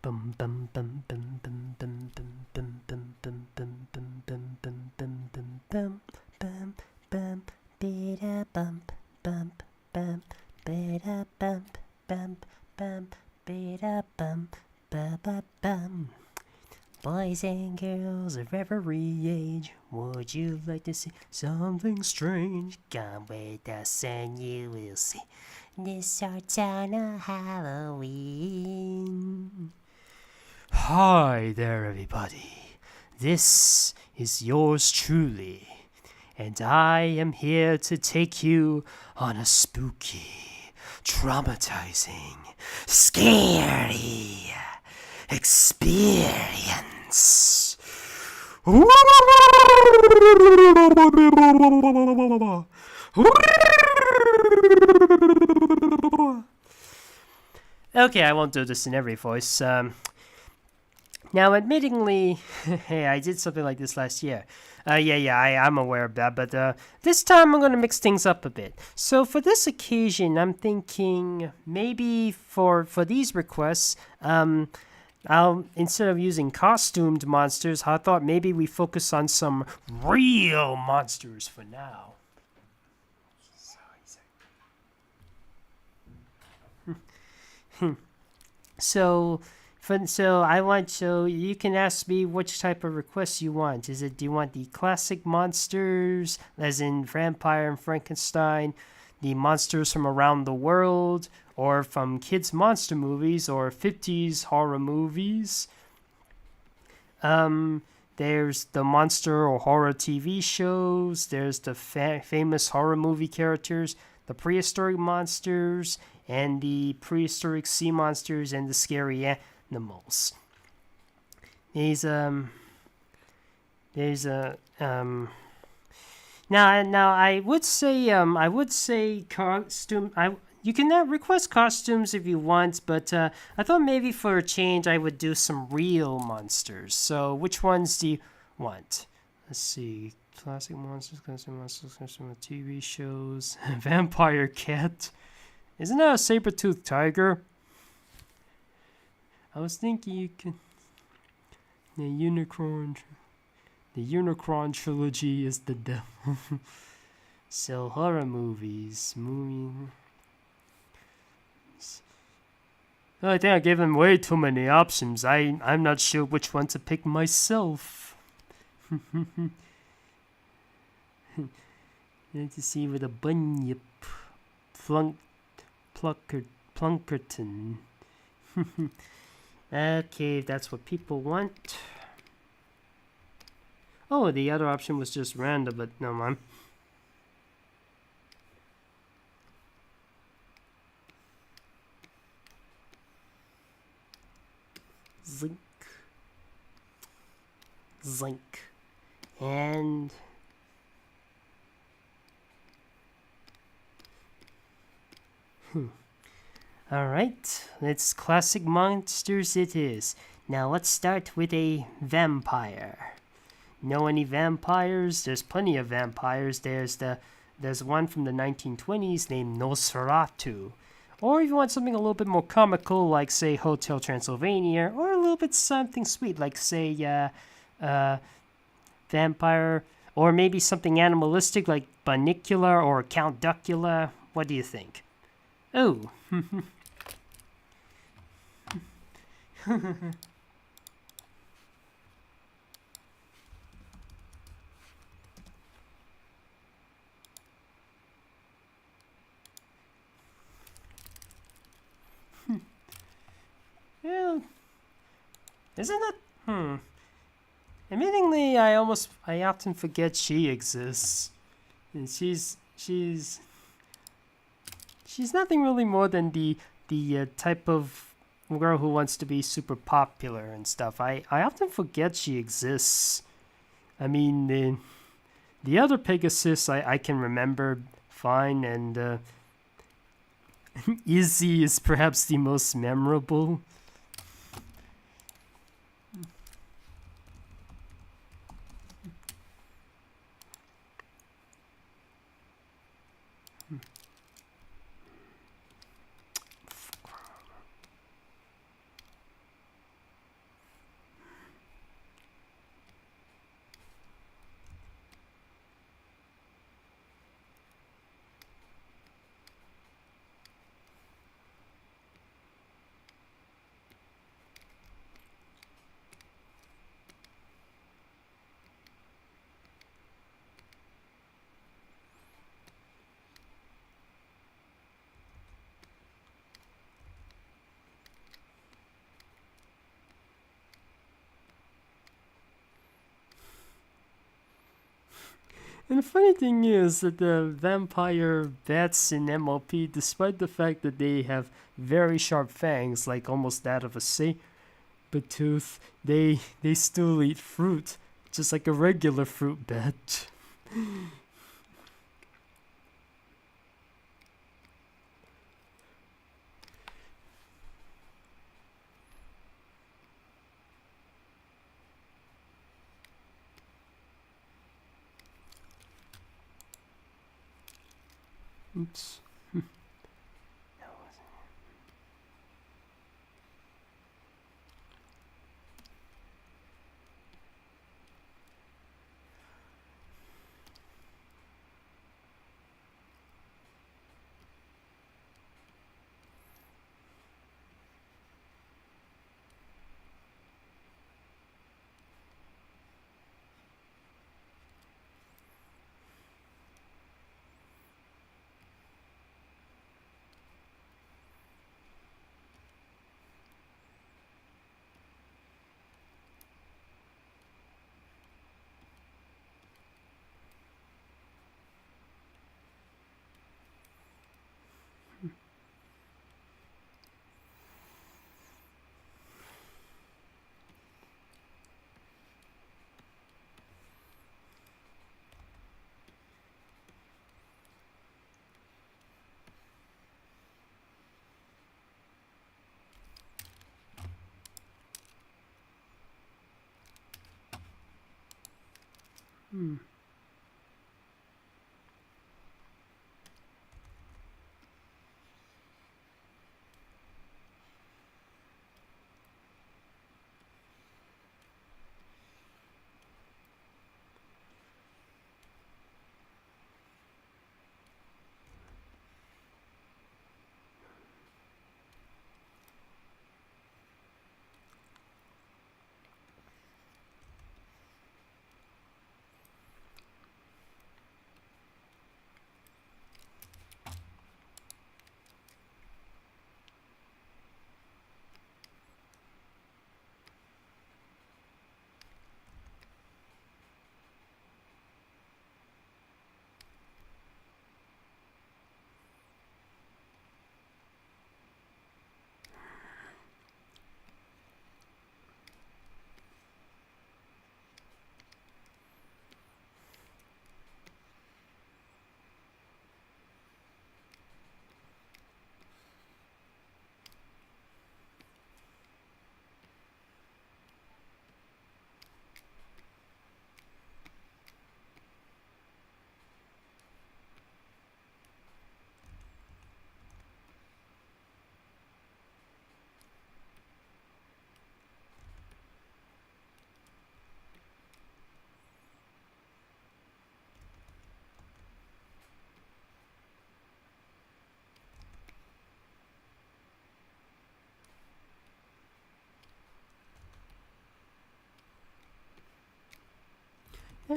Bum bum bum bum bum bum bum bum bum bum bum bum bum bum bum bum bum bum bum bida bump bump bump bida bump bump bump bida bump ba ba bum. Boys and girls of every age, would you like to see something strange? Come with us and you will see this our town of Halloween. Hi there, everybody. This is yours truly, and I am here to take you on a spooky, traumatizing, scary experience. Okay, I won't do this in every voice. Now, admittingly, hey, I did something like this last year. I'm aware of that, but this time I'm going to mix things up a bit. So for this occasion, I'm thinking maybe for these requests, I'll, instead of using costumed monsters, I thought maybe we focus on some real monsters for now. So you can ask me which type of requests you want. Do you want the classic monsters, as in Vampire and Frankenstein, the monsters from around the world, or from kids' monster movies or 50s horror movies? There's the monster or horror TV shows. There's the famous horror movie characters, the prehistoric monsters, and the prehistoric sea monsters, and the scary animals. There's now I would say costume. You can request costumes if you want, but I thought maybe for a change I would do some real monsters. So which ones do you want? Let's see. Classic monsters, costume TV shows. Vampire cat. Isn't that a saber-toothed tiger? I was thinking you can... The Unicron trilogy is the devil. So horror movies. I think I gave them way too many options. I'm not sure which one to pick myself. Let's see with a bunyip. Plunkerton. Okay, if that's what people want. Oh, the other option was just random, but no mind. Zink. And alright, it's classic monsters it is. Now let's start with a vampire. Know any vampires? There's plenty of vampires. There's one from the 1920s named Nosferatu. Or if you want something a little bit more comical, like, say, Hotel Transylvania, or a little bit something sweet, like, say, vampire, or maybe something animalistic, like Bunnicula or Count Duckula. What do you think? Oh. Well, isn't it? Admittingly, I often forget she exists. And she's nothing really more than the type of girl who wants to be super popular and stuff. I often forget she exists. I mean, the other Pegasus I can remember fine, and Izzy is perhaps the most memorable. And the funny thing is that the vampire bats in MLP, despite the fact that they have very sharp fangs, like almost that of a saber-tooth, they still eat fruit, just like a regular fruit bat. Oops.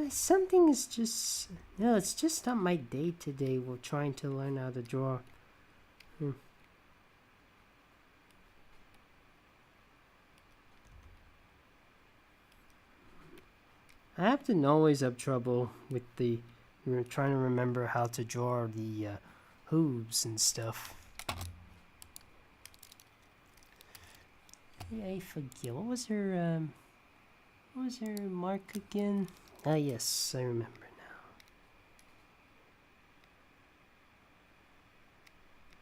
Something is just... No, it's just not my day today. We're trying to learn how to draw. I have to always have trouble with the... trying to remember how to draw the hooves and stuff. Yeah, I forget. What was her mark again? Ah, yes, I remember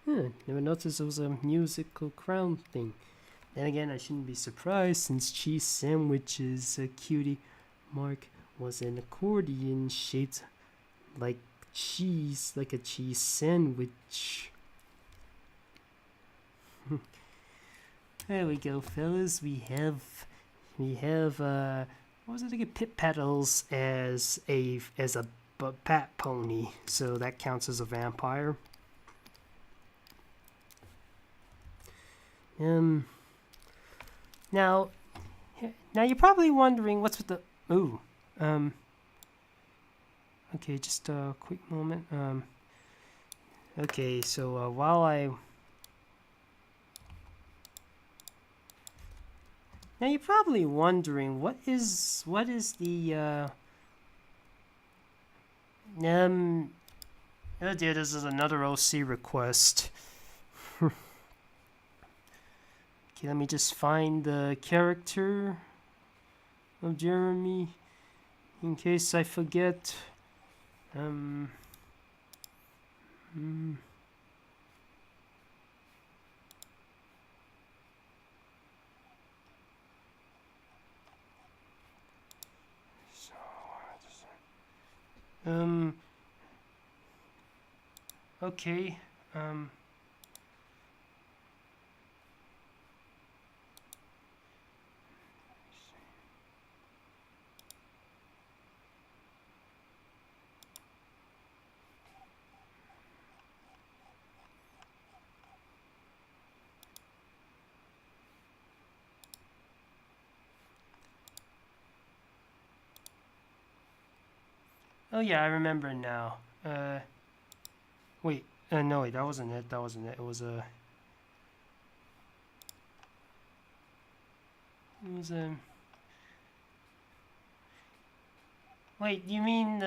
now. Never noticed it was a musical crown thing. Then again, I shouldn't be surprised since cheese sandwiches cutie mark was an accordion shaped like cheese, like a cheese sandwich. There we go, fellas. We have what was it again? Pit petals as a bat pony, so that counts as a vampire. Now you're probably wondering what's with the okay, just a quick moment. Okay, so now you're probably wondering what is the Oh dear, this is another OC request. Okay, let me just find the character of Jeremy in case I forget. Okay, oh yeah, I remember now. Wait, no wait, that wasn't it, it was wait, you mean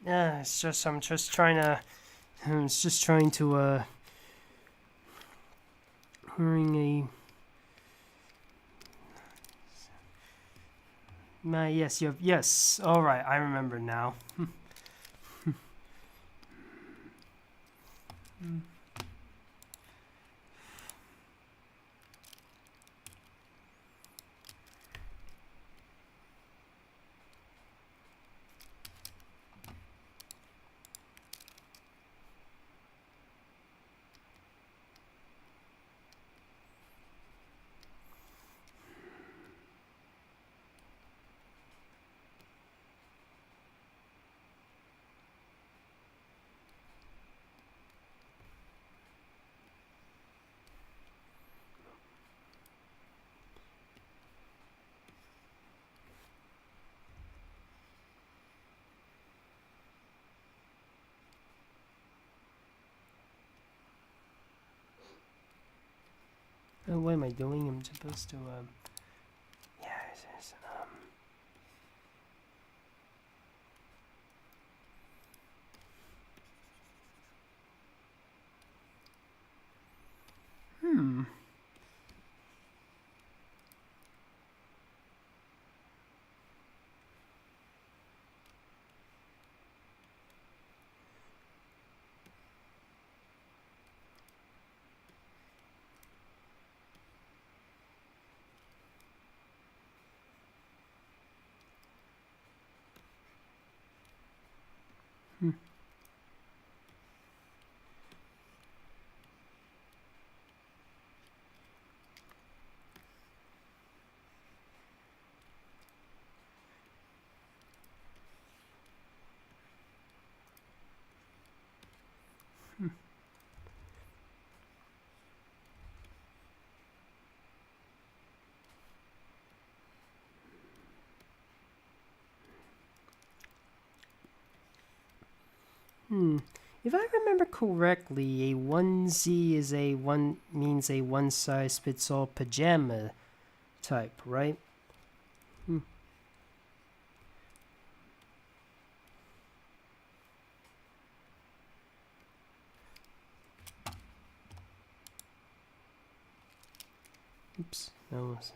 yeah, it's just I'm just trying to hearing yes, you have, yes, all right, I remember now. What am I doing? I'm supposed to yeah, it's, If I remember correctly, a onesie is means a one size fits all pajama type, right? Oops, that was.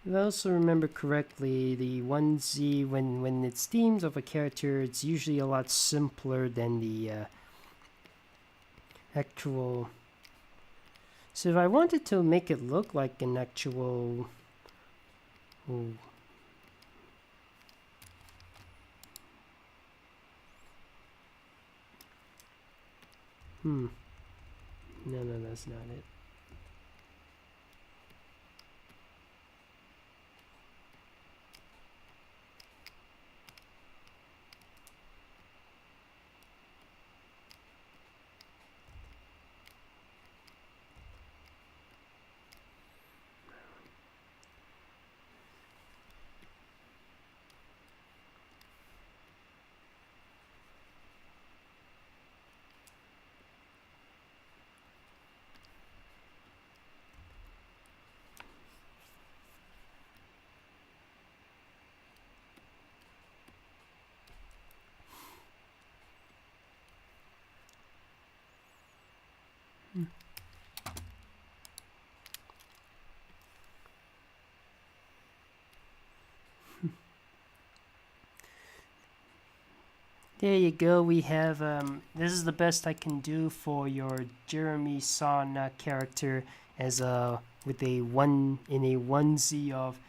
If I also remember correctly, the onesie, when it's themed of a character, it's usually a lot simpler than the actual. So if I wanted to make it look like an actual, ooh, no, that's not it. There you go. We have this is the best I can do for your Jeremy Son character as with a onesie of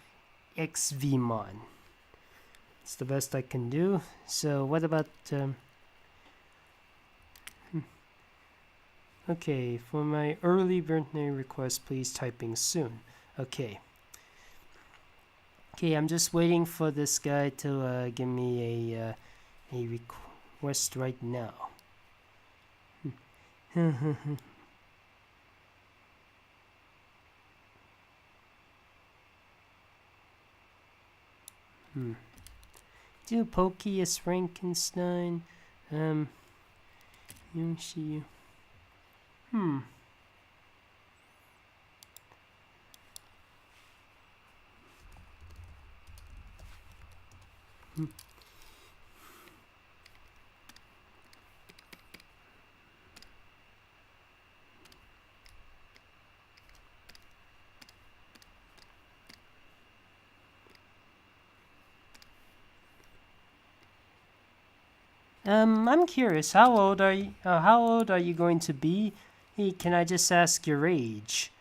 XVmon. It's the best I can do. So what about okay, for my early birthday request, please typing soon. Okay. Okay, I'm just waiting for this guy to give me a request right now. Do Pokey as Frankenstein. Yoshi. I'm curious. How old are you? How old are you going to be? Hey, can I just ask your age?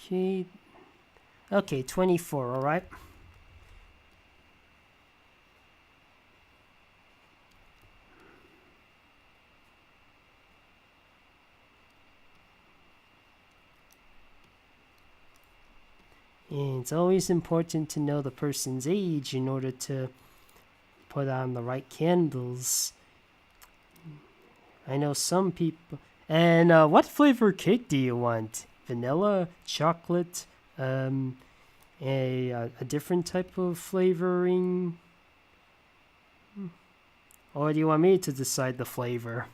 Okay. Okay, 24. All right. And it's always important to know the person's age in order to put on the right candles. I know some people. And what flavor cake do you want? Vanilla, chocolate, a different type of flavoring? Or do you want me to decide the flavor?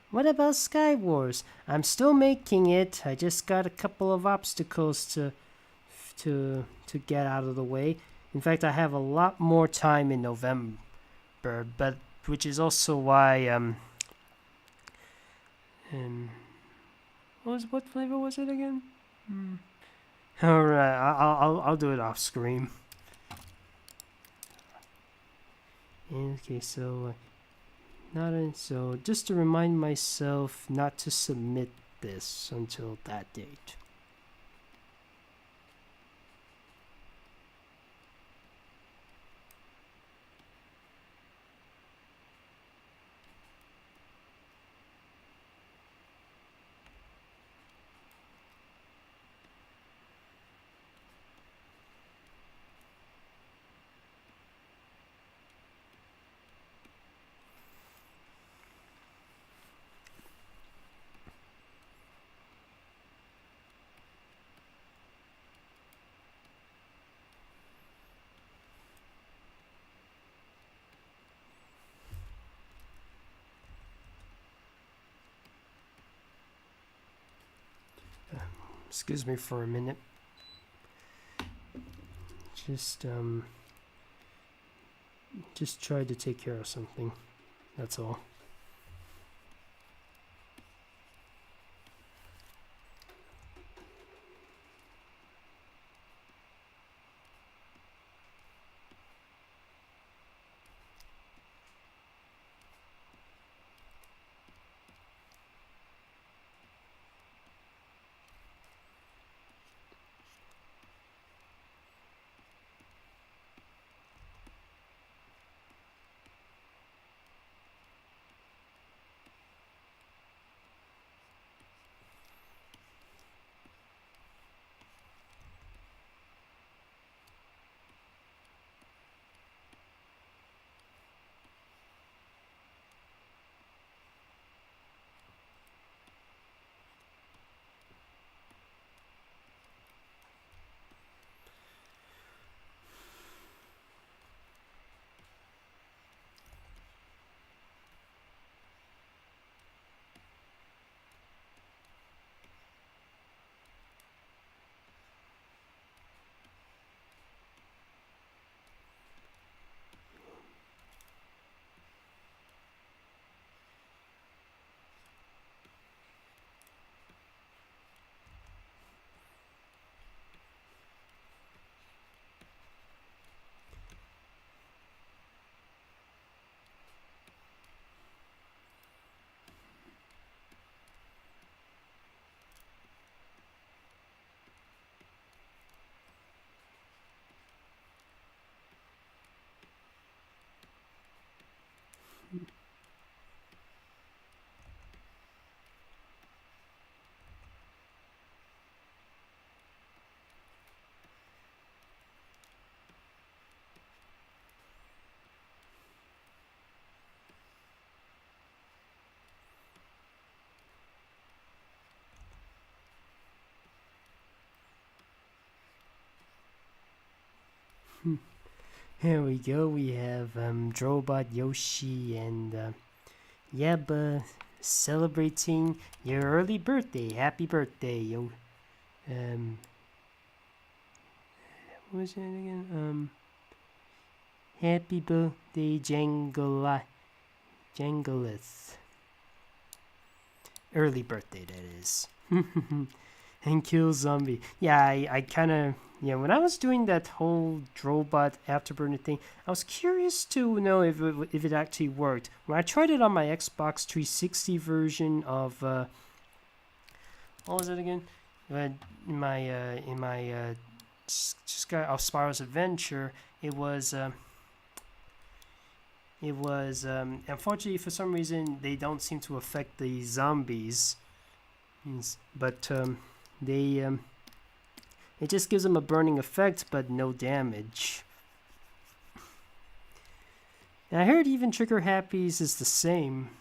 What about Sky Wars? I'm still making it. I just got a couple of obstacles to get out of the way. In fact, I have a lot more time in November, but which is also why what flavor was it again? All right, I'll do it off screen. Okay, so so just to remind myself not to submit this until that date. Excuse me for a minute. Just tried to take care of something. That's all. Here we go. We have Drobot, Yoshi, and Yeba celebrating your early birthday. Happy birthday, yo! What was it again? Happy birthday, Jangolith. Early birthday, that is. And kill zombie. Yeah, I kind of... Yeah, when I was doing that whole Drobot Afterburner thing, I was curious to know if it actually worked. When I tried it on my Xbox 360 version of... what was it again? In my Spyro's Adventure, it was unfortunately, for some reason, they don't seem to affect the zombies. But it just gives them a burning effect, but no damage. And I heard even Trigger Happy's is the same.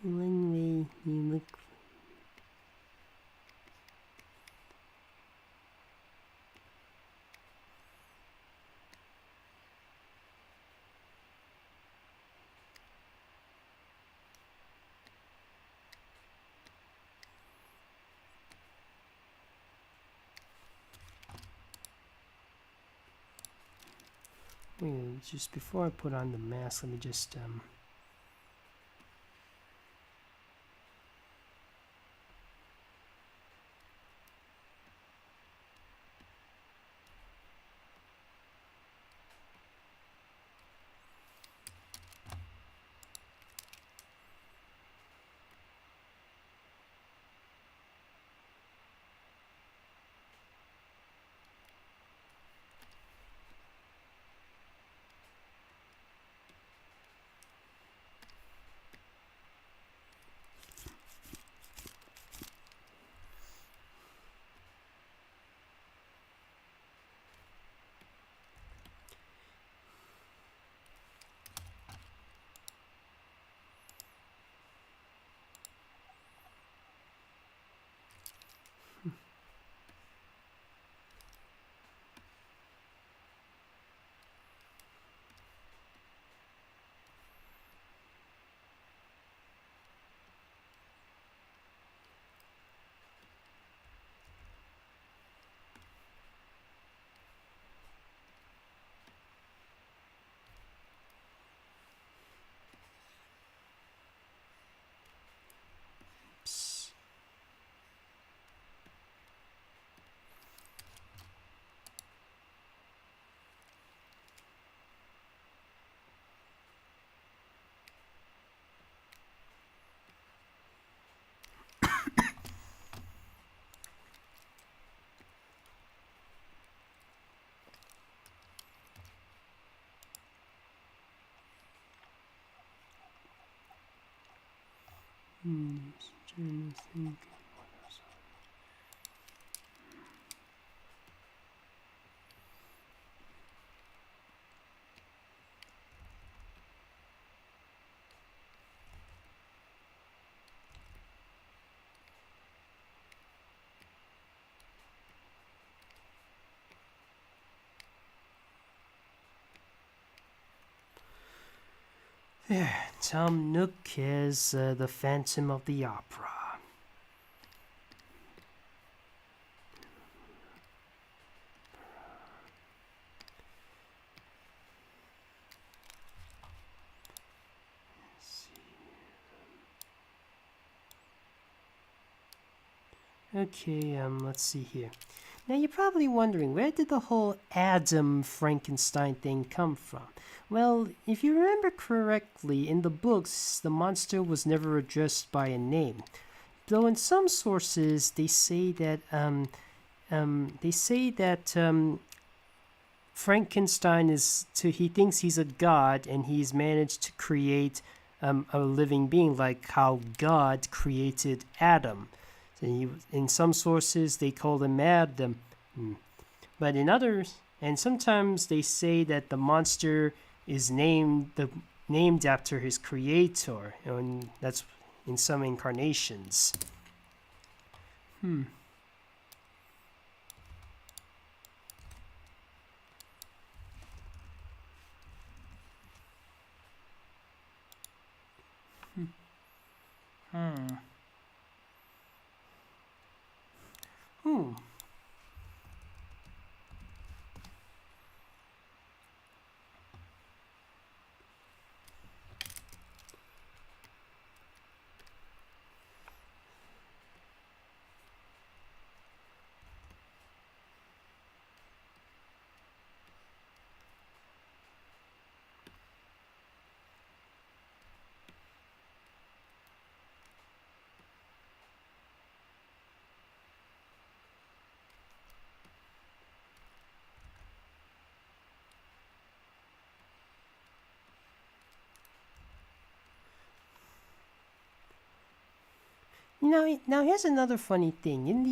One way you look. Wait, just before I put on the mask, let me just Just trying to think. There, Tom Nook is the Phantom of the Opera. Okay, let's see here. Now you're probably wondering, where did the whole Adam Frankenstein thing come from? Well, if you remember correctly, in the books, the monster was never addressed by a name. Though in some sources they say that Frankenstein he thinks he's a god and he's managed to create a living being, like how God created Adam. In some sources, they call him Adam, but in others, and sometimes they say that the monster is named after his creator, and that's in some incarnations. Now here's another funny thing. In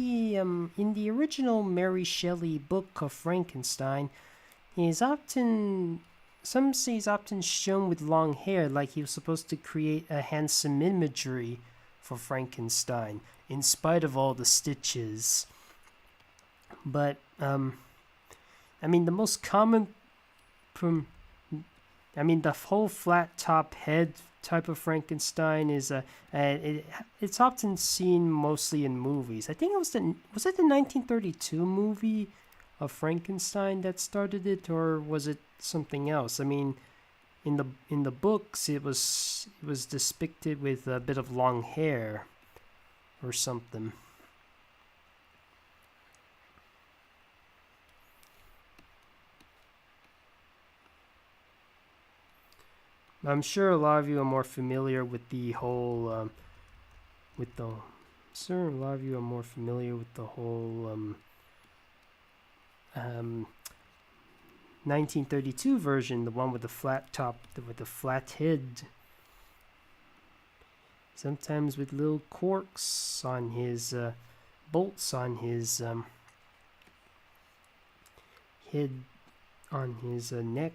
the original Mary Shelley book of Frankenstein, some say he's often shown with long hair, like he was supposed to create a handsome imagery for Frankenstein, in spite of all the stitches. But the most common, the whole flat top head type of Frankenstein is it's often seen mostly in movies. I think it was the 1932 movie of Frankenstein that started it, or was it something else? In the books it was depicted with a bit of long hair or something. I'm sure a lot of you are more familiar with the whole 1932 version, the one with the flat top, with the flat head. Sometimes with little corks on his bolts on his head, on his neck.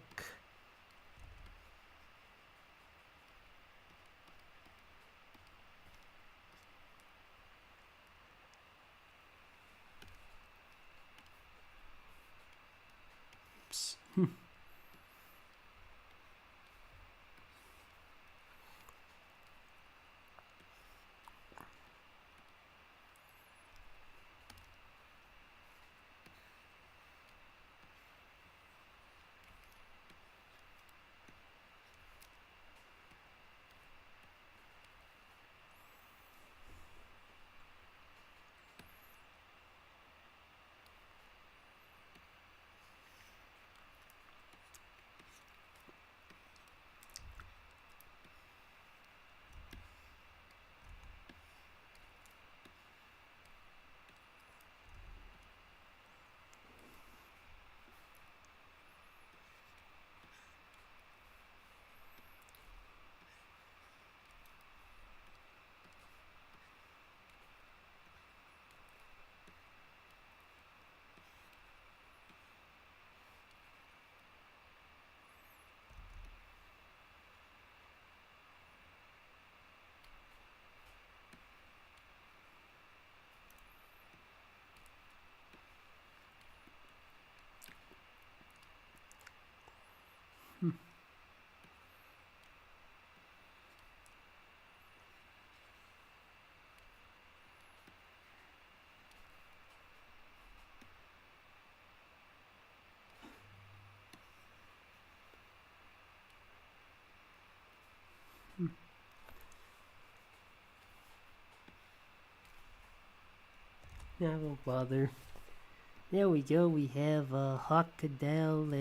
I won't bother. There we go. We have Hawkadell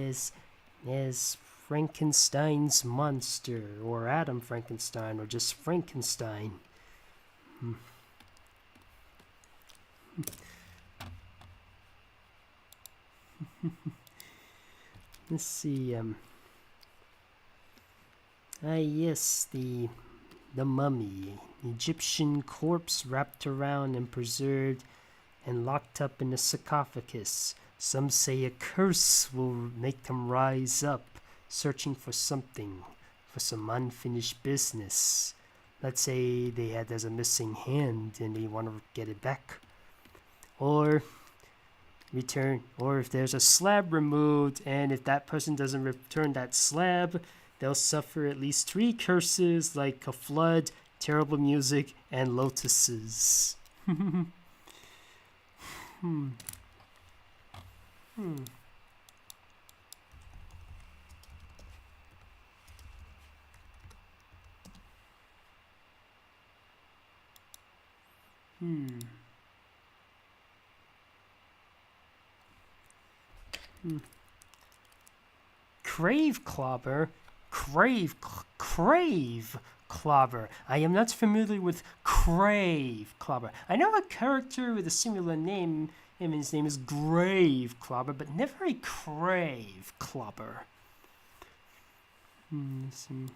as Frankenstein's monster, or Adam Frankenstein, or just Frankenstein. Let's see. Yes, the mummy, Egyptian corpse wrapped around and preserved and locked up in a sarcophagus. Some say a curse will make them rise up, searching for something, for some unfinished business. Let's say there's a missing hand and they want to get it back. Or if there's a slab removed, and if that person doesn't return that slab, they'll suffer at least 3 curses, like a flood, terrible music, and lotuses. Crave Clobber? Crave Clobber. I am not familiar with Crave Clobber. I know a character with a similar name, and his name is Grave Clobber, but never a Crave Clobber. Let's see.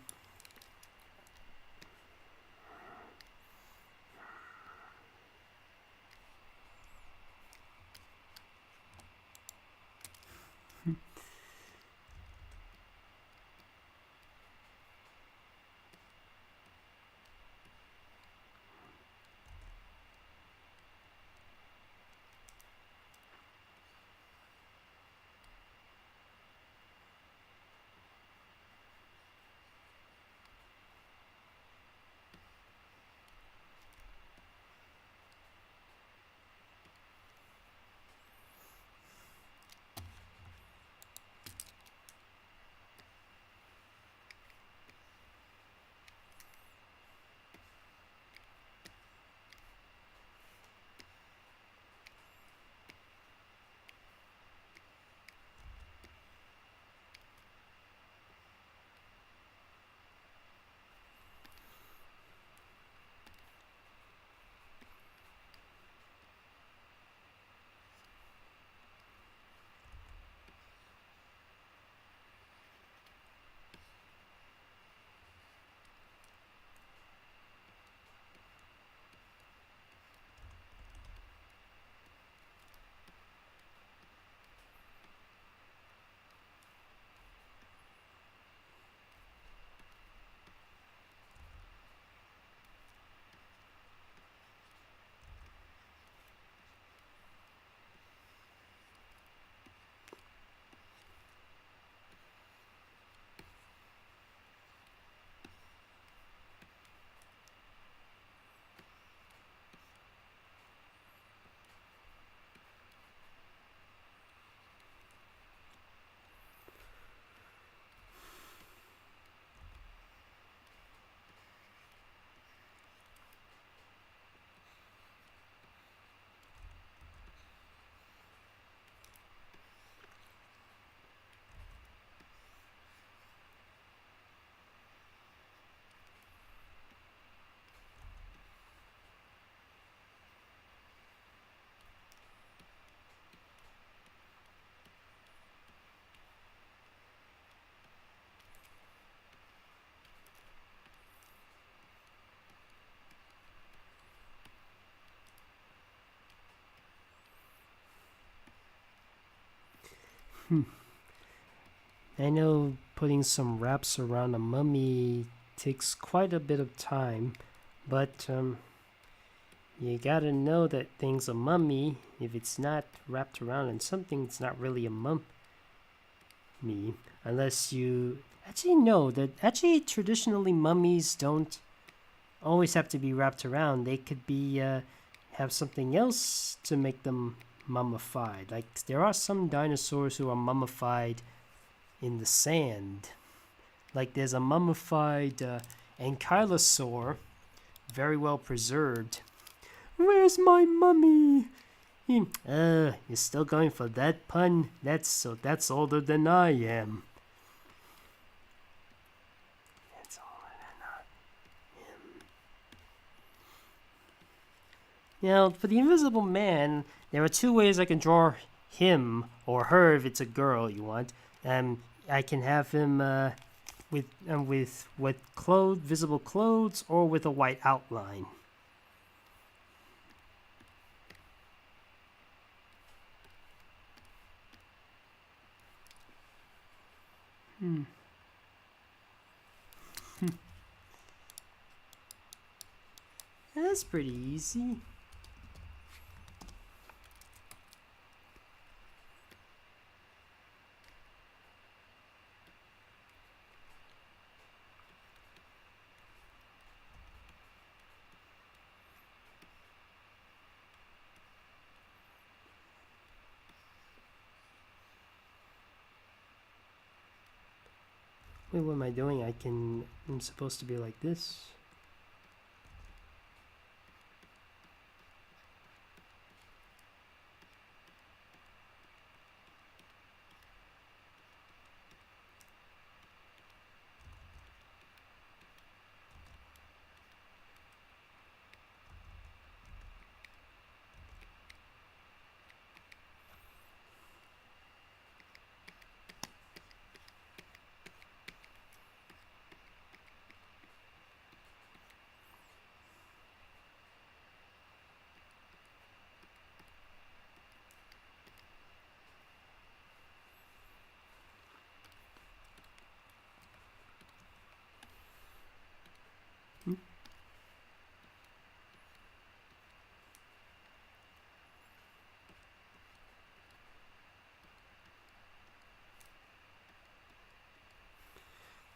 I know putting some wraps around a mummy takes quite a bit of time, but you gotta know that thing's a mummy. If it's not wrapped around in something, it's not really a mummy. Unless you actually know that traditionally mummies don't always have to be wrapped around. They could be have something else to make them mummified. Like there are some dinosaurs who are mummified in the sand. Like there's a mummified ankylosaur, very well preserved. Where's my mummy? You're still going for that pun? That's older than I am. That's older than I am. Now, for the Invisible Man, there are two ways I can draw him or her if it's a girl you want. I can have him with visible clothes, or with a white outline. That's pretty easy. Wait, what am I doing? I'm supposed to be like this.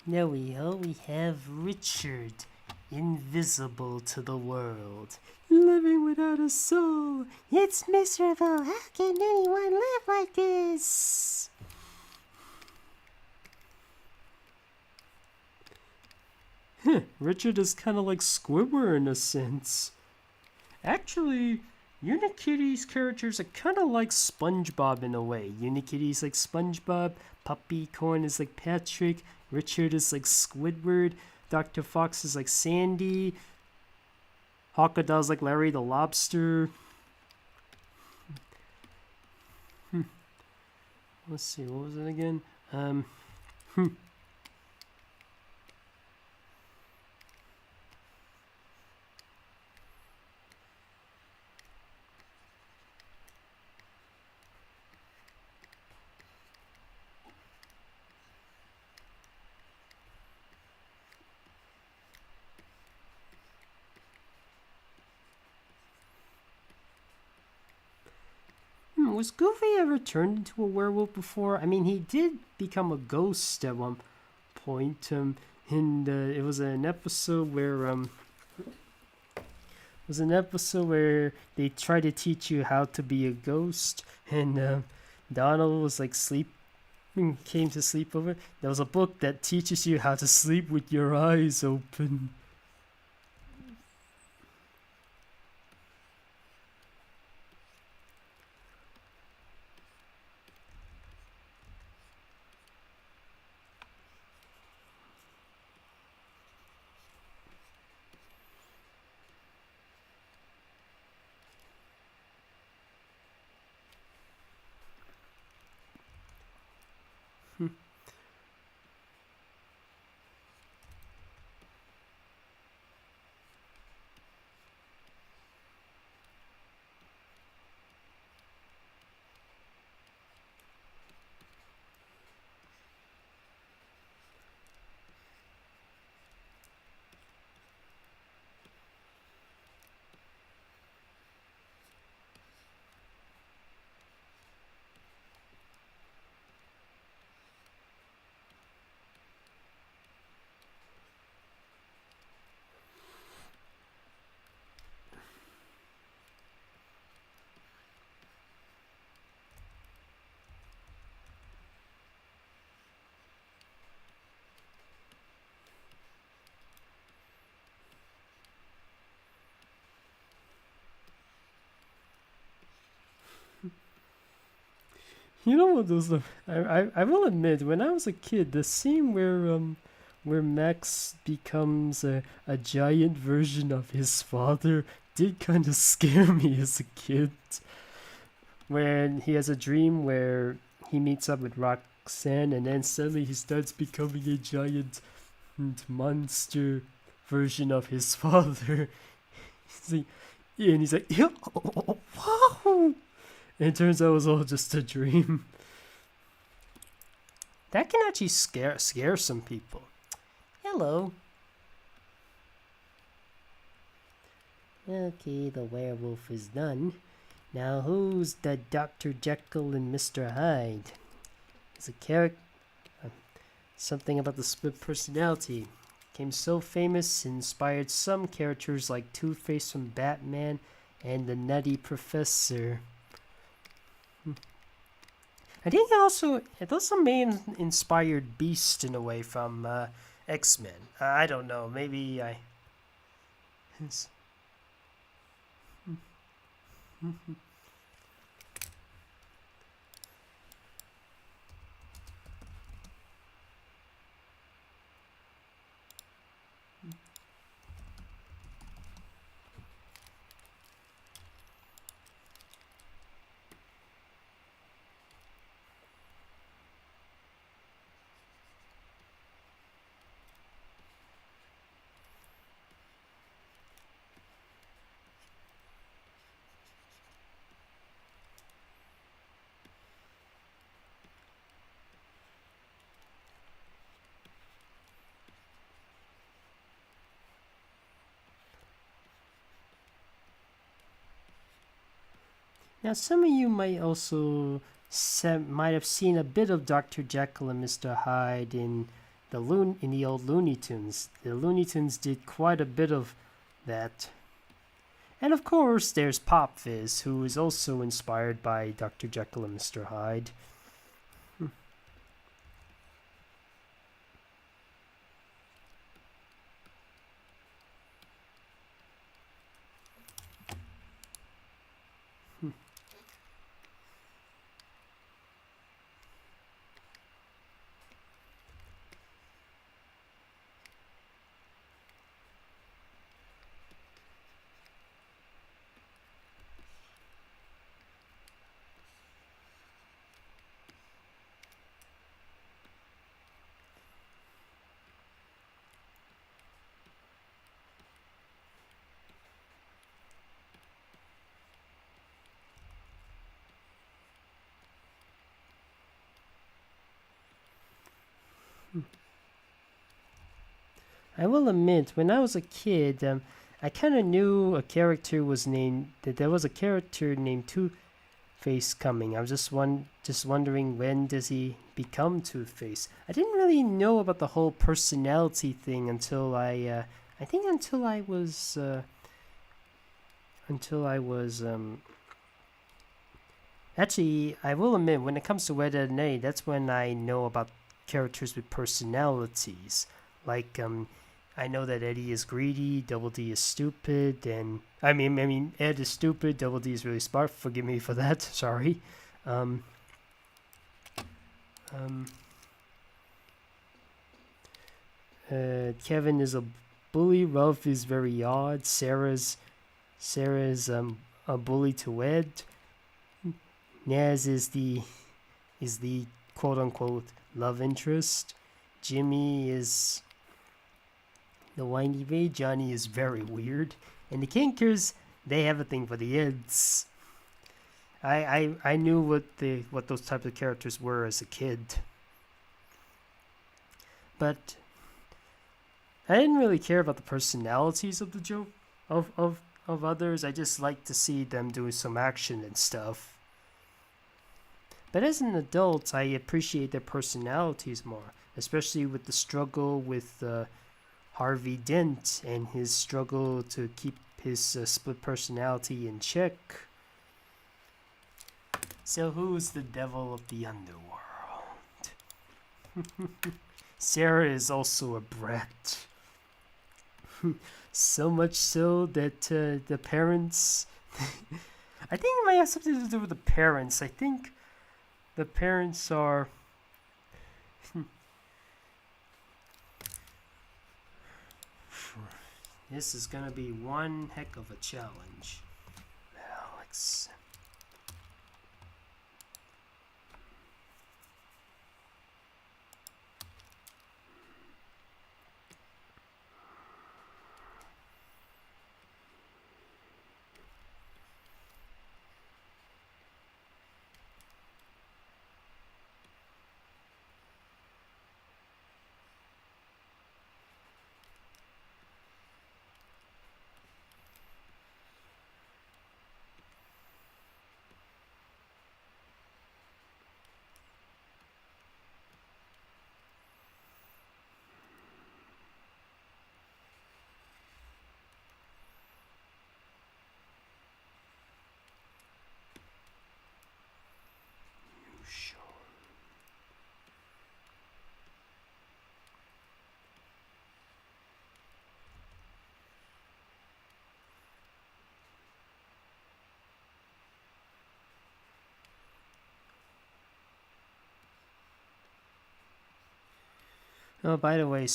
There we go, we have Richard, invisible to the world, living without a soul. It's miserable. How can anyone live like this? Richard is kind of like Squidward in a sense. Actually, Unikitty's characters are kind of like SpongeBob in a way. Unikitty's like SpongeBob, Puppycorn is like Patrick, Richard is like Squidward, Dr. Fox is like Sandy, Hawkadaw's like Larry the Lobster. Let's see, what was it again? Was Goofy ever turned into a werewolf before? I mean, he did become a ghost at one point. It was an episode where they tried to teach you how to be a ghost, and Donald was like came to sleep over. There was a book that teaches you how to sleep with your eyes open. You know what those? I will admit, when I was a kid, the scene where Max becomes a giant version of his father did kind of scare me as a kid. When he has a dream where he meets up with Roxanne, and then suddenly he starts becoming a giant monster version of his father. He's like, yeah, and he's like, wow! And it turns out it was all just a dream. That can actually scare some people. Hello. Okay, the werewolf is done. Now who's the Dr. Jekyll and Mr. Hyde? It's a character. Something about the split personality. Became so famous, inspired some characters like Two-Face from Batman and the Nutty Professor. I think it also may inspired Beast in a way from X-Men. I don't know. Maybe I. Now, some of you might also might have seen a bit of Dr. Jekyll and Mr. Hyde in the old Looney Tunes. The Looney Tunes did quite a bit of that. And of course, there's Pop Fizz, who is also inspired by Dr. Jekyll and Mr. Hyde. I will admit, when I was a kid, I kind of knew that there was a character named Two-Face coming. I was just wondering, when does he become Two-Face? I didn't really know about the whole personality thing until I actually, I will admit, when it comes to Wednesday, that's when I know about characters with personalities. Like, I know that Eddie is greedy, Double D is stupid, and I mean Ed is stupid, Double D is really smart. Forgive me for that. Sorry. Kevin is a bully. Ralph is very odd. Sarah's a bully to Ed. Naz is the quote unquote love interest. Jimmy is the whiny baby. Johnny is very weird. And the Kinkers, they have a thing for the Eds. I knew what those types of characters were as a kid. But I didn't really care about the personalities of the joke of others. I just liked to see them doing some action and stuff. But as an adult, I appreciate their personalities more, especially with the struggle with Harvey Dent and his struggle to keep his split personality in check. So who's the devil of the underworld? Sarah is also a brat. So much so that the parents... I think it might have something to do with the parents. I think the parents are this is gonna be one heck of a challenge. Alex. Oh, by the way,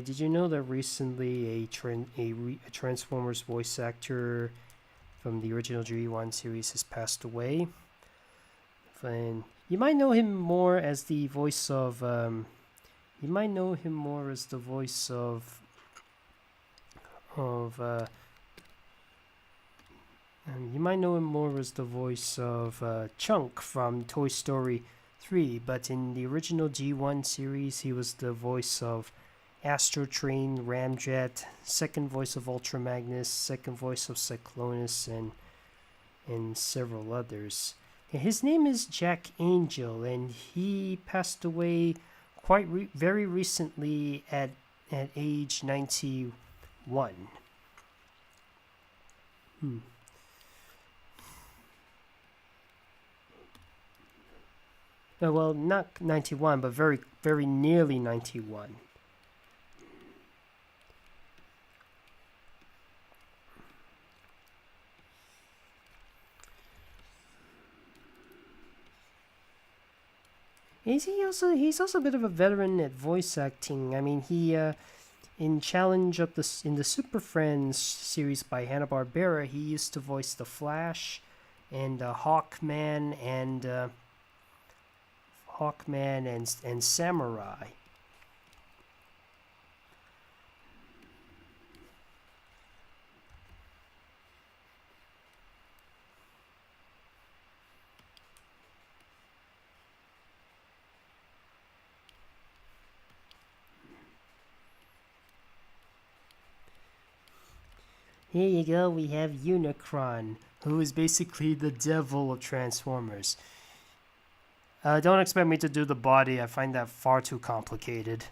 did you know that recently a Transformers voice actor from the original G1 series has passed away? And you might know him more as the voice of you might know him more as the voice of you might know him more as the voice of Chunk from Toy Story 3, but in the original G1 series, he was the voice of Astro Train, Ramjet, second voice of Ultra Magnus, second voice of Cyclonus, and several others. And his name is Jack Angel, and he passed away very recently at age 91. Well, not 91, but very, very nearly 91. He's also a bit of a veteran at voice acting. I mean, he in the Super Friends series by Hanna-Barbera, he used to voice the Flash and Hawkman and Samurai. Here you go, we have Unicron, who is basically the devil of Transformers. Don't expect me to do the body, I find that far too complicated.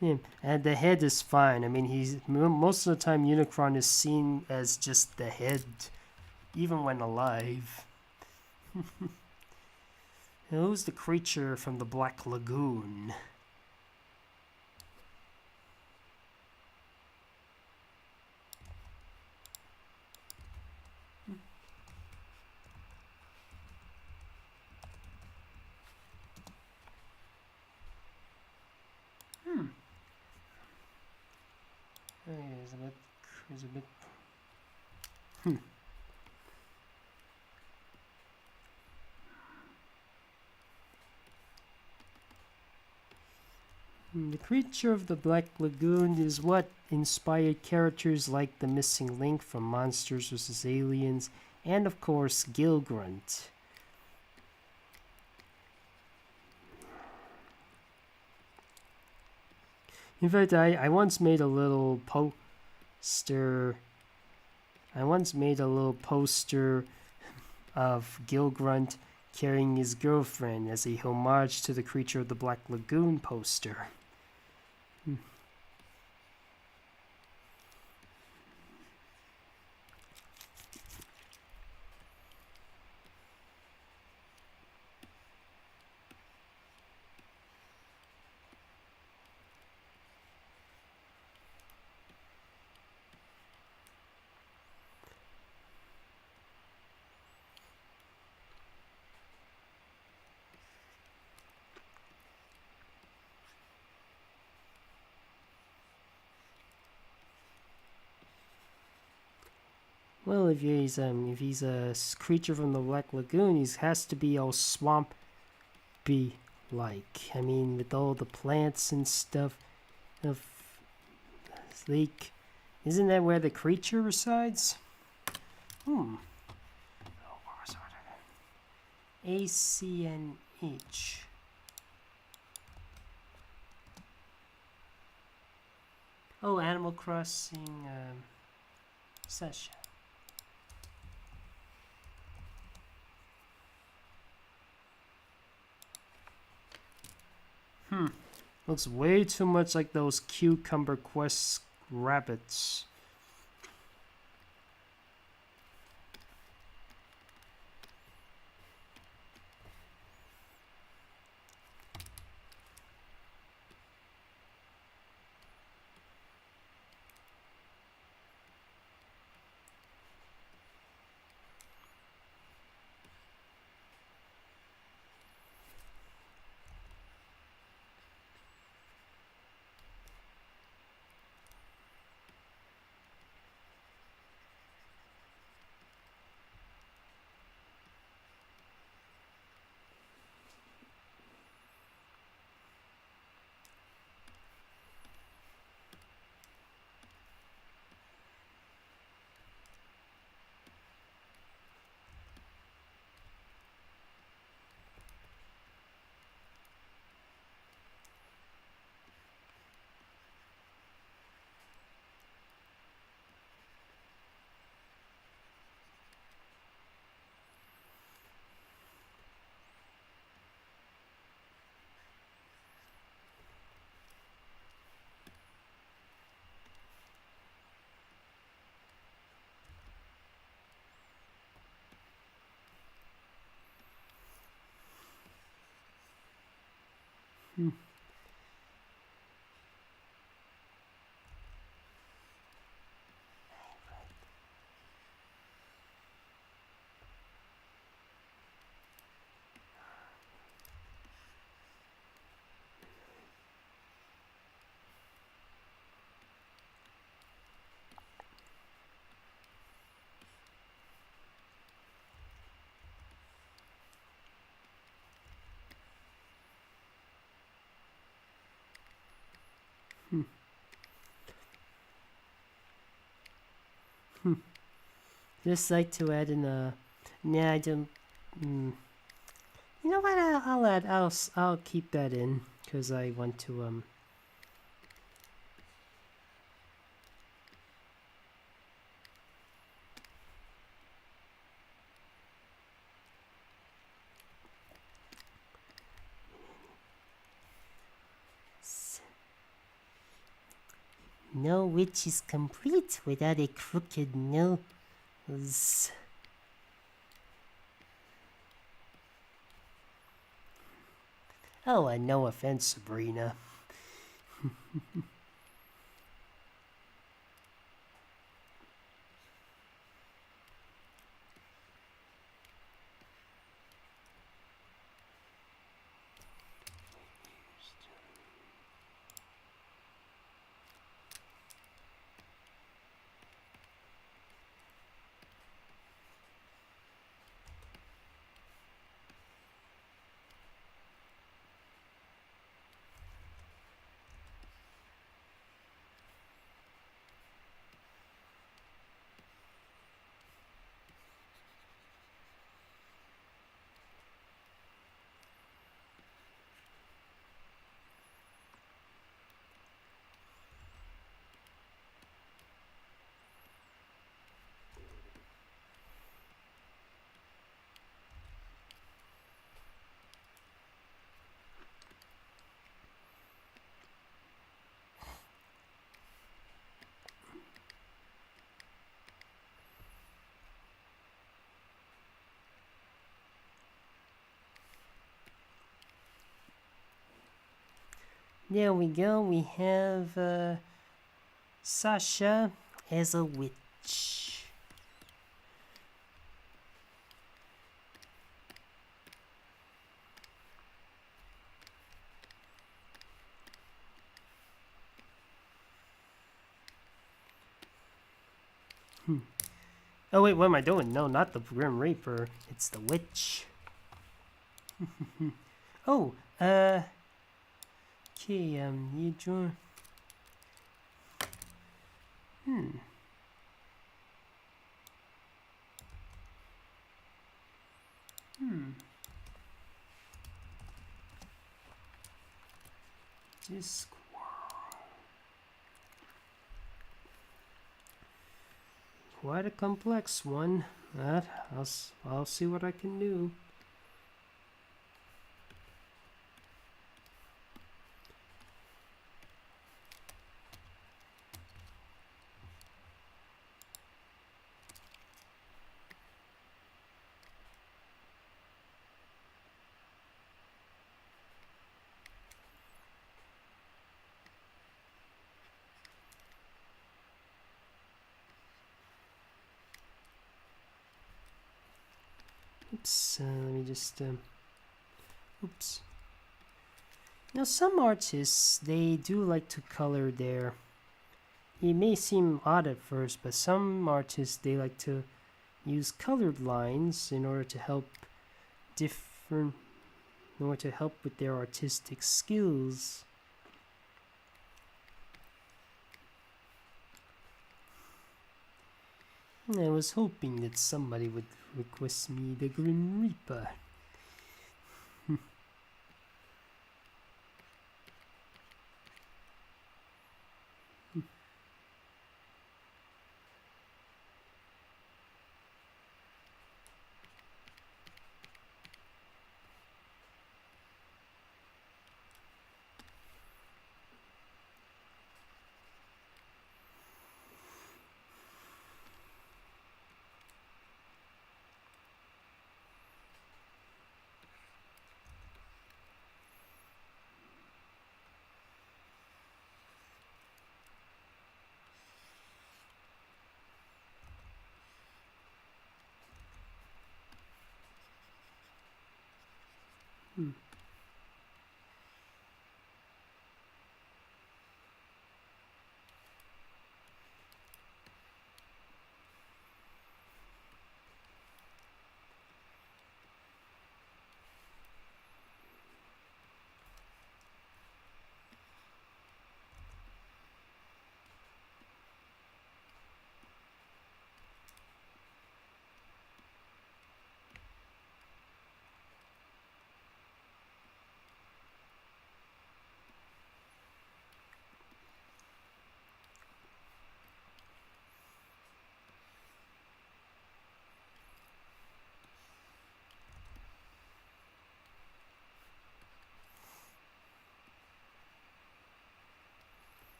Yeah, and the head is fine. I mean, most of the time Unicron is seen as just the head, even when alive. Who's the creature from the Black Lagoon? There's a bit. The creature of the Black Lagoon is what inspired characters like the Missing Link from Monsters vs. Aliens, and of course Gilgrunt. In fact, I once made a little poster. Of Gilgrunt carrying his girlfriend as a homage to the Creature of the Black Lagoon poster. Well, if he's a creature from the Black Lagoon, he has to be all swampy like. I mean, with all the plants and stuff. Of lake, isn't that where the creature resides? ACNH. Oh, Animal Crossing session. Looks way too much like those Cucumber Quest rabbits. Just like to add in a. Nah, I don't. You know what? I'll add. I'll keep that in because I want to No witch is complete without a crooked nose. Oh, and no offense, Sabrina. There we go. We have Sasha as a witch. Oh wait, what am I doing? No, not the Grim Reaper. It's the witch. Oh, okay, you join. Just quite a complex one. But I'll see what I can do. Oops, let me just, oops. Now some artists, they do like to color their, it may seem odd at first, but some artists, they like to use colored lines in order to help in order to help with their artistic skills. I was hoping that somebody would request me the Grim Reaper.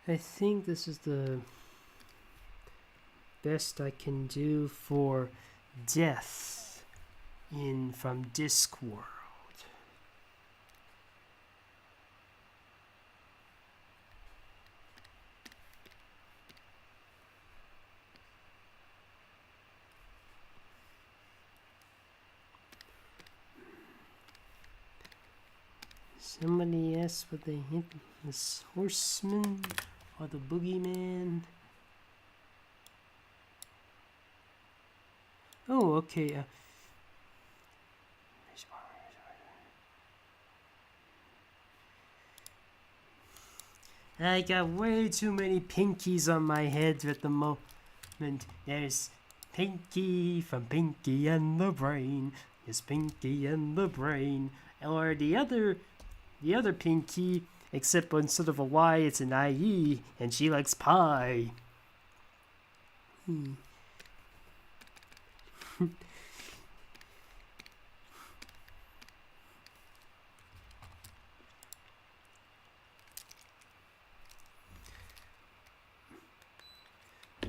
I think this is the best I can do for death from Discworld. Somebody asked what they hit, this horseman or the boogeyman. Oh, okay. I got way too many pinkies on my head at the moment. There's Pinky from Pinky and the Brain. There's Pinky and the Brain. Or the other Pinky, except instead of a Y, it's an IE, and she likes pie.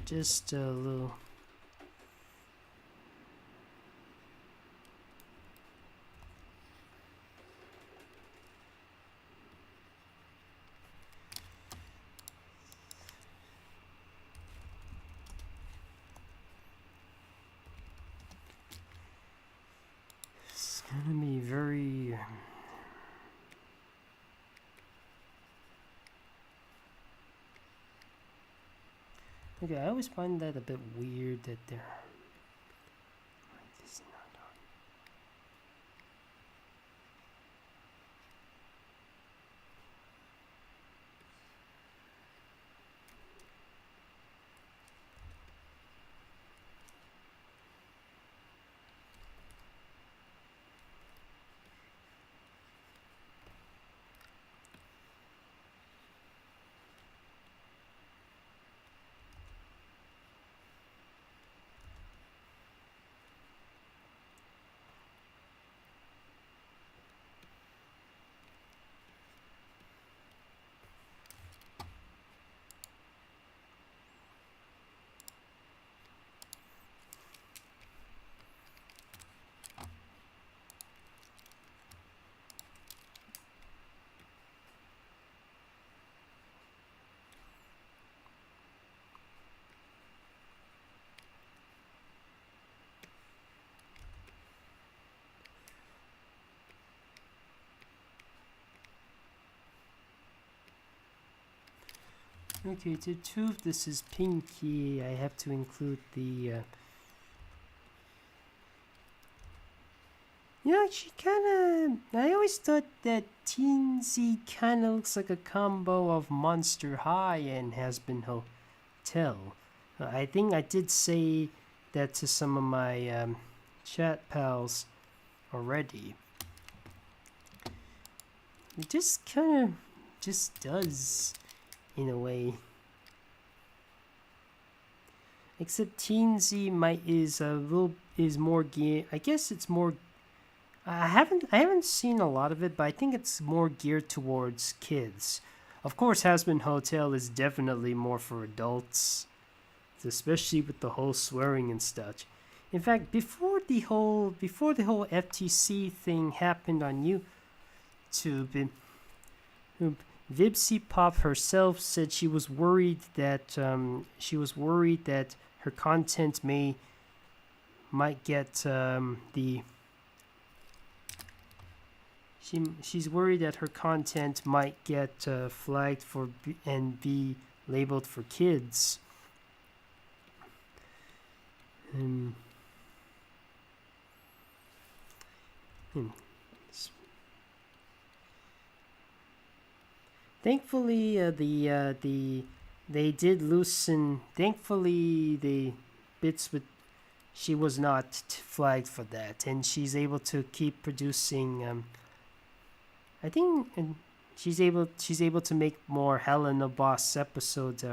Just a little. It's gonna be very. Okay, I always find that a bit weird that they're. Okay, to prove this is Pinky, I have to include the. She kind of. I always thought that Teensy kind of looks like a combo of Monster High and Has Been Hotel. I think I did say that to some of my chat pals already. It just kind of just does, in a way. Except Teensy is more geared. I guess it's more. I haven't seen a lot of it, but I think it's more geared towards kids. Of course, Has Been Hotel is definitely more for adults, especially with the whole swearing and stuff. In fact, before the whole FTC thing happened on YouTube, Vibsy Pop herself said she was worried that her content might get She's worried that her content might get flagged and be labeled for kids. Thankfully, they did loosen. Thankfully, the bits with she was not flagged for that, and she's able to keep producing. I think she's able to make more Helena Boss episodes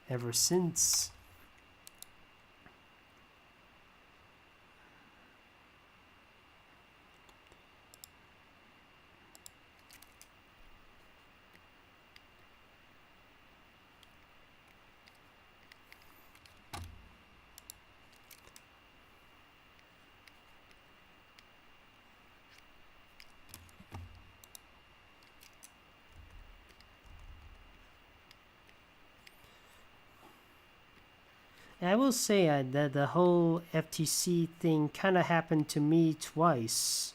ever since. I will say that the whole FTC thing kind of happened to me twice.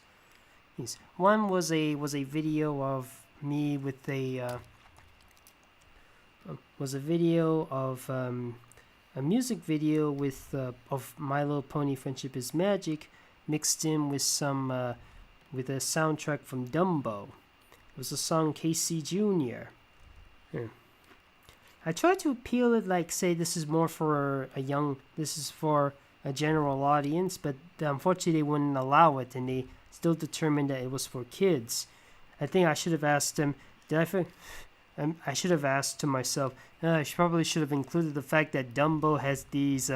Yes. One was a video of me with a video of a music video with of My Little Pony Friendship is Magic mixed in with some with a soundtrack from Dumbo. It was a song Casey Jr. Yeah. I tried to appeal it like say this is more for this is for a general audience, but unfortunately they wouldn't allow it, and they still determined that it was for kids. I think I should have asked them. I should have asked to myself. I probably should have included the fact that Dumbo has these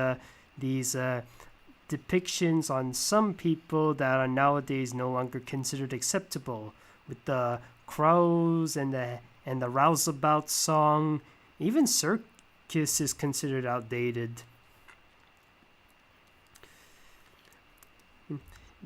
depictions on some people that are nowadays no longer considered acceptable, with the crows and the rouseabout song. Even circus is considered outdated.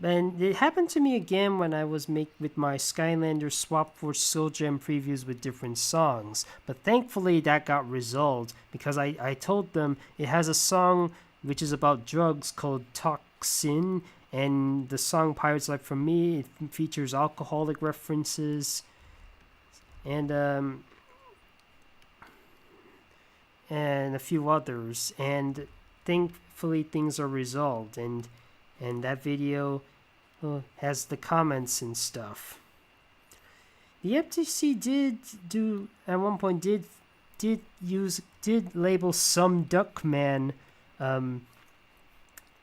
And it happened to me again when I was with my Skylander Swap Force Soul Gem previews with different songs. But thankfully that got resolved because I told them it has a song which is about drugs called Toxin, and the song Pirates Life From Me, it features alcoholic references and a few others, and thankfully things are resolved, and that video has the comments and stuff. The FTC did at one point did label some Duckman some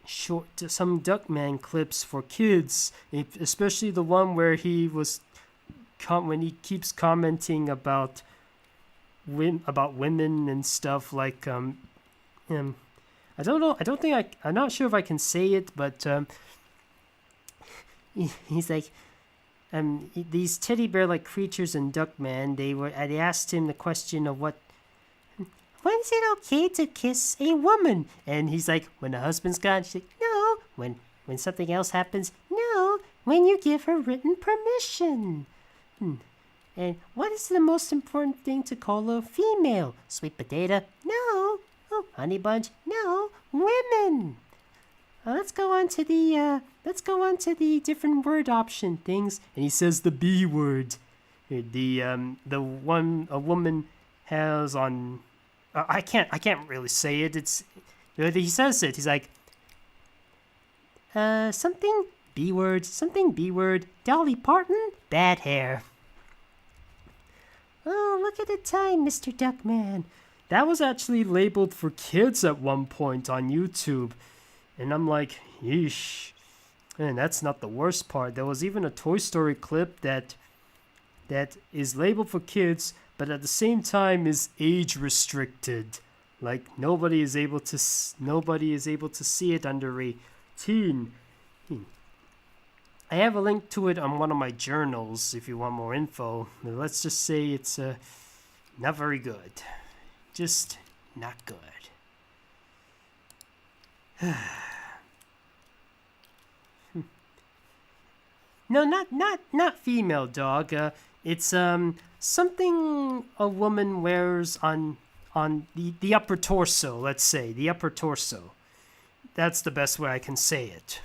Duckman clips for kids, especially the one where he was when he keeps commenting about women and stuff like I don't know. I'm not sure if I can say it, but he's like these teddy bear like creatures in Duckman. They asked him the question of when's it okay to kiss a woman? And he's like, when the husband's gone. She's like, no. When something else happens, no. When you give her written permission. And what is the most important thing to call a female? Sweet potato? No. Oh, honey bunch? No. Women. Let's go on to the different word option things. And he says the B word. The one a woman has on. I can't really say it. He says it. He's like something B word. Dolly Parton, bad hair. Oh, look at the time, Mr. Duckman. That was actually labeled for kids at one point on YouTube. And I'm like, yeesh. And that's not the worst part. There was even a Toy Story clip that is labeled for kids, but at the same time is age restricted. Like nobody is able to see it under 18. I have a link to it on one of my journals if you want more info. Let's just say it's not very good. Just not good. No, not female dog. It's something a woman wears on the upper torso. Let's say the upper torso. That's the best way I can say it.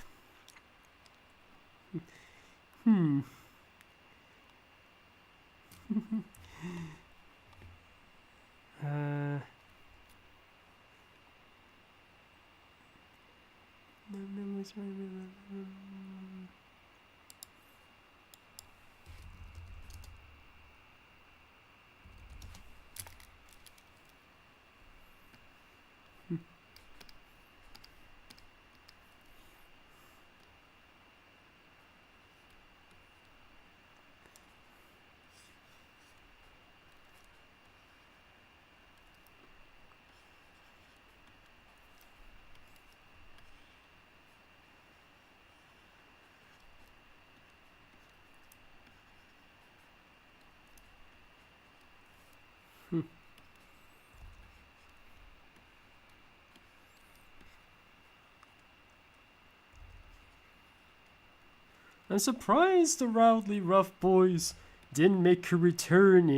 I'm surprised the Rowdy Rough Boys didn't make a return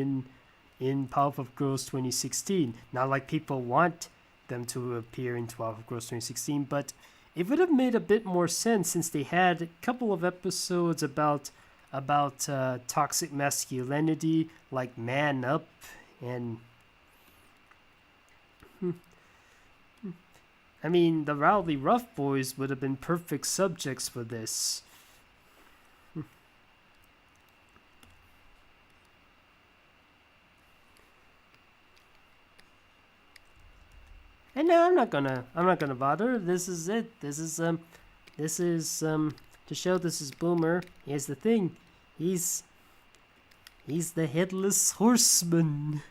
in Powerpuff Girls 2016. Not like people want them to appear in 12 Girls 2016, but it would have made a bit more sense since they had a couple of episodes about toxic masculinity, like Man Up, and I mean, the Rowdy Rough Boys would have been perfect subjects for this. And no, I'm not gonna bother. This is it. This is to show this is Boomer. Here's the thing. He's the headless horseman.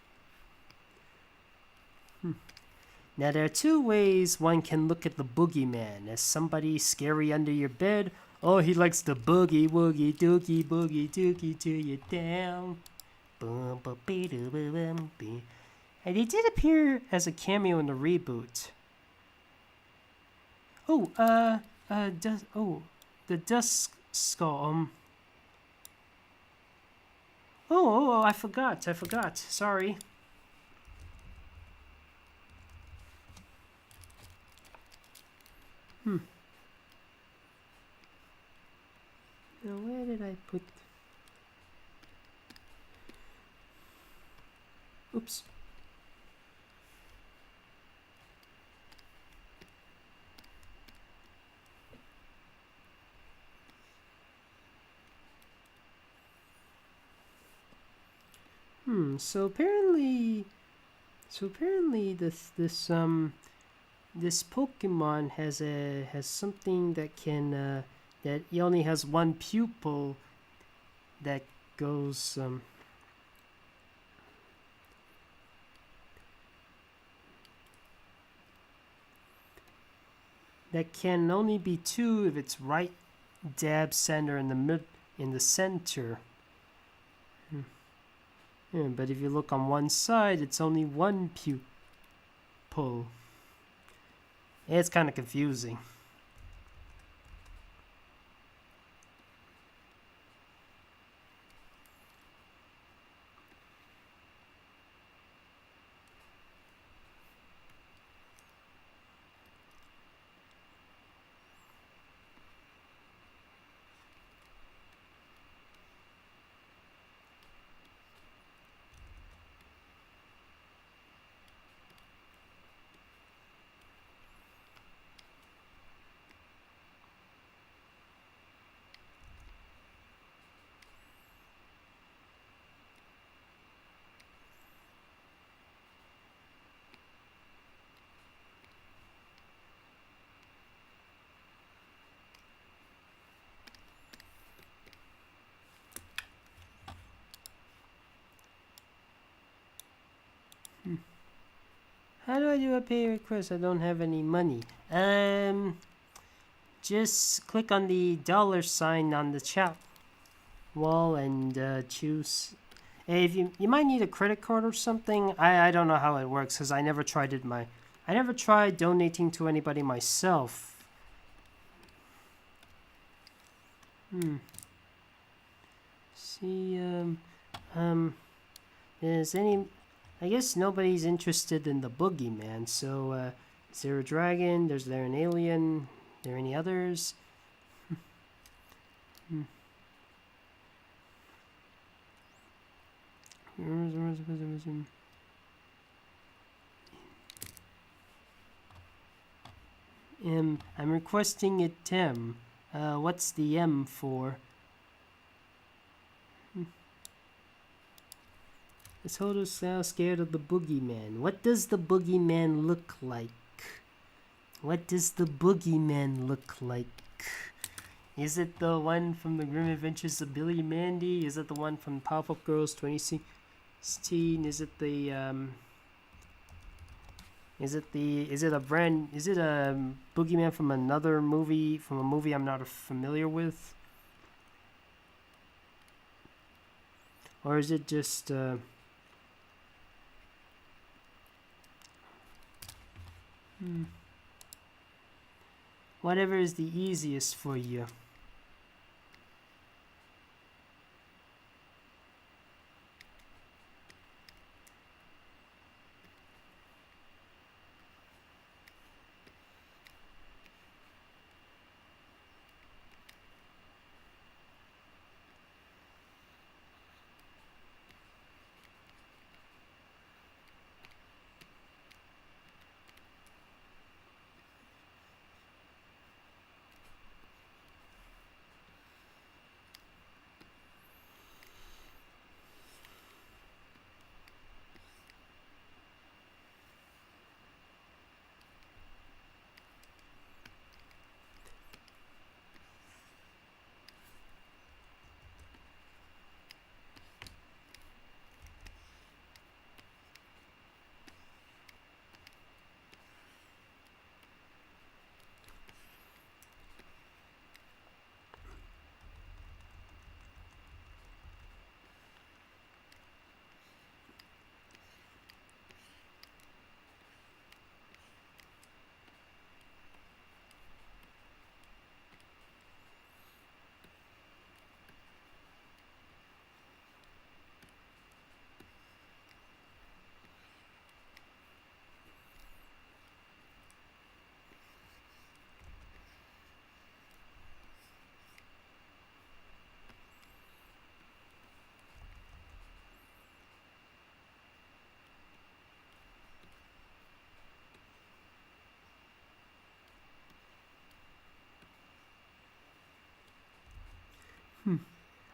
Now there are two ways one can look at the Boogeyman. As somebody scary under your bed. Oh, he likes to boogie woogie doogie to you down. Boom boom be doo boom be. And he did appear as a cameo in the reboot. Oh, the Dusk Skull. Oh, I forgot. Sorry. Now, where did I put? Oops. So apparently this Pokemon has something that can that he only has one pupil that goes that can only be two if it's right dab center in the center. Yeah, but if you look on one side, it's only one pupil. It's kind of confusing. How do I do a pay request? I don't have any money. Just click on the $sign on the chat wall and choose. If you might need a credit card or something. I don't know how it works because I never tried it. I never tried donating to anybody myself. See, is any? I guess nobody's interested in the Boogeyman. So, is there a dragon? Is there an alien? Are there any others? I'm requesting it Tim. What's the M for? This Hoto's now scared of the Boogeyman. What does the Boogeyman look like? What does the Boogeyman look like? Is it the one from the Grim Adventures of Billy and Mandy? Is it the one from Powerpuff Girls 2016? Is it a Boogeyman from another movie, from a movie I'm not familiar with? Or is it just whatever is the easiest for you.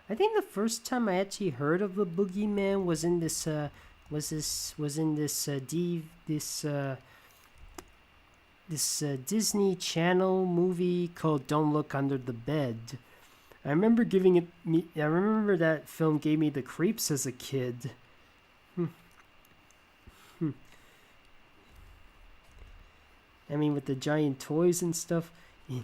I think the first time I actually heard of the Boogeyman was in this Disney Channel movie called Don't Look Under the Bed. I remember I remember that film gave me the creeps as a kid. I mean, with the giant toys and stuff, it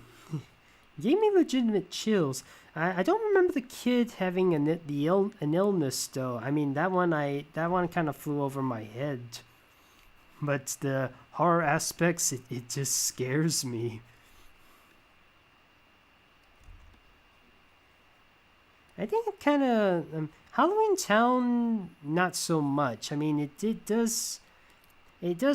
gave me legitimate chills. I don't remember the kid having an illness though. I mean, that one kind of flew over my head. But the horror aspects, it just scares me. I think it kind of Halloween Town, not so much. I mean, it does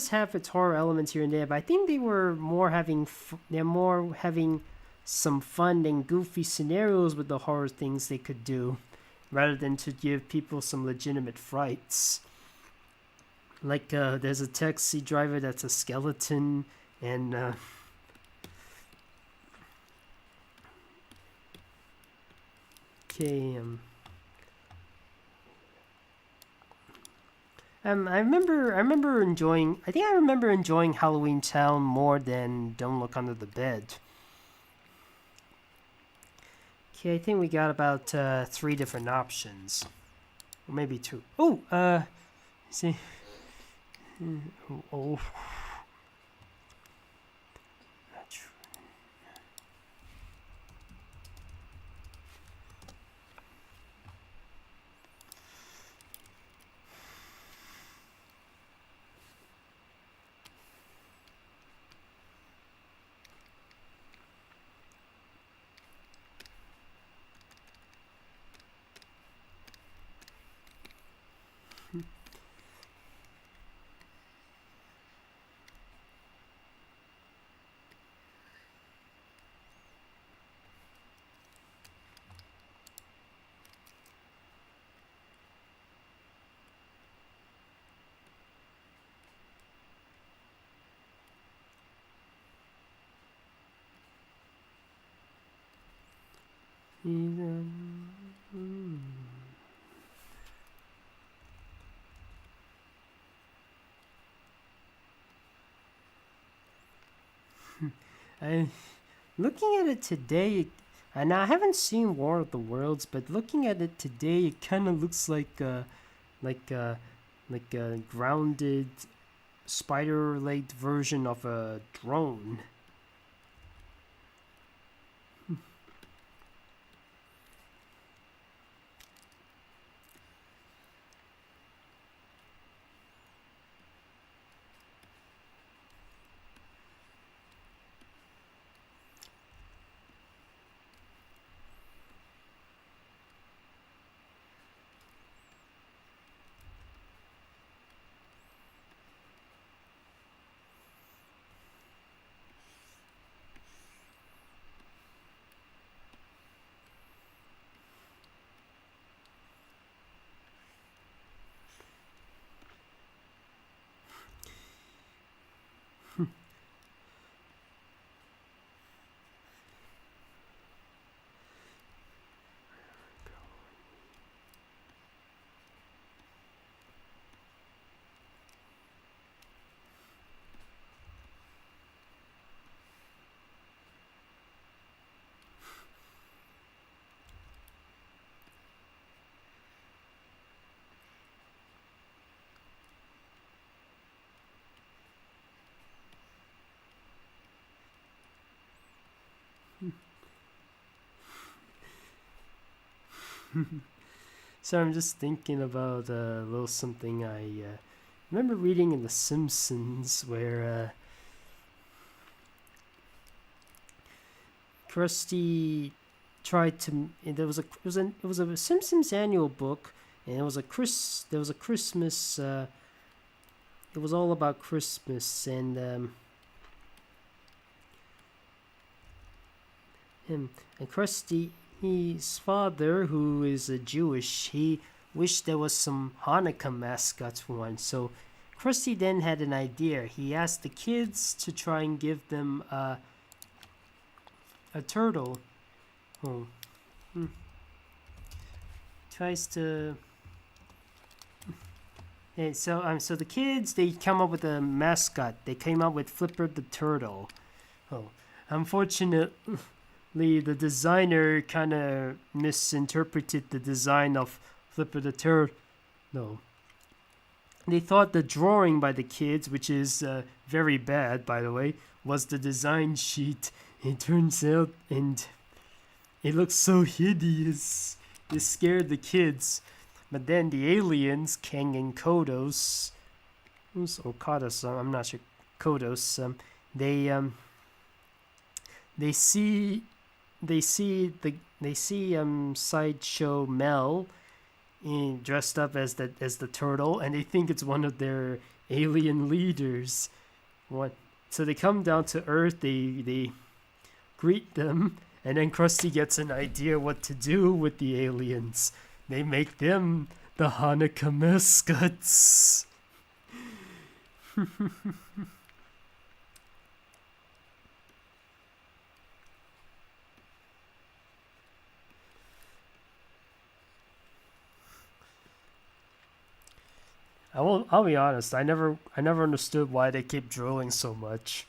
have its horror elements here and there, but I think they're more having some fun and goofy scenarios with the horror things they could do, rather than to give people some legitimate frights. Like there's a taxi driver that's a skeleton, and okay. I remember enjoying. I think I remember enjoying Halloween Town more than Don't Look Under the Bed. Okay, I think we got about 3 different options, or maybe 2. Oh, see. Oh. I looking at it today, and I haven't seen War of the Worlds, but looking at it today, it kind of looks like a grounded spider-legged version of a drone. So I'm just thinking about a little something I remember reading in The Simpsons, where Krusty tried to. There was a Simpsons annual book, and there was a Christmas. It was all about Christmas, and Krusty. His father, who is a Jewish, he wished there was some Hanukkah mascots for one. So Krusty then had an idea. He asked the kids to try and give them a turtle. tries to. And so the kids, they come up with a mascot. They came up with Flipper the Turtle. Oh, unfortunately, the designer kind of misinterpreted the design of Flipper the Turtle. No. They thought the drawing by the kids, which is very bad, by the way, was the design sheet. It turns out, and it looks so hideous. It scared the kids. But then the aliens, Kang and Kodos, or Kodos, I'm not sure, Kodos, they see Sideshow Mel dressed up as the turtle, and they think it's one of their alien leaders. So they come down to Earth. They greet them, and then Krusty gets an idea what to do with the aliens. They make them the Hanukkah mascots. I'll be honest. I never understood why they keep drilling so much.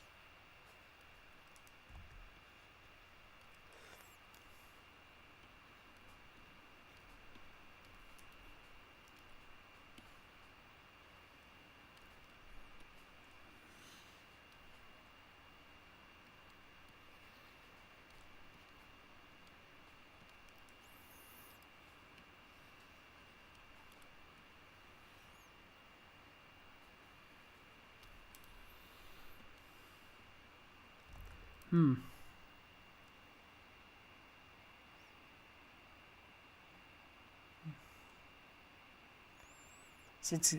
Can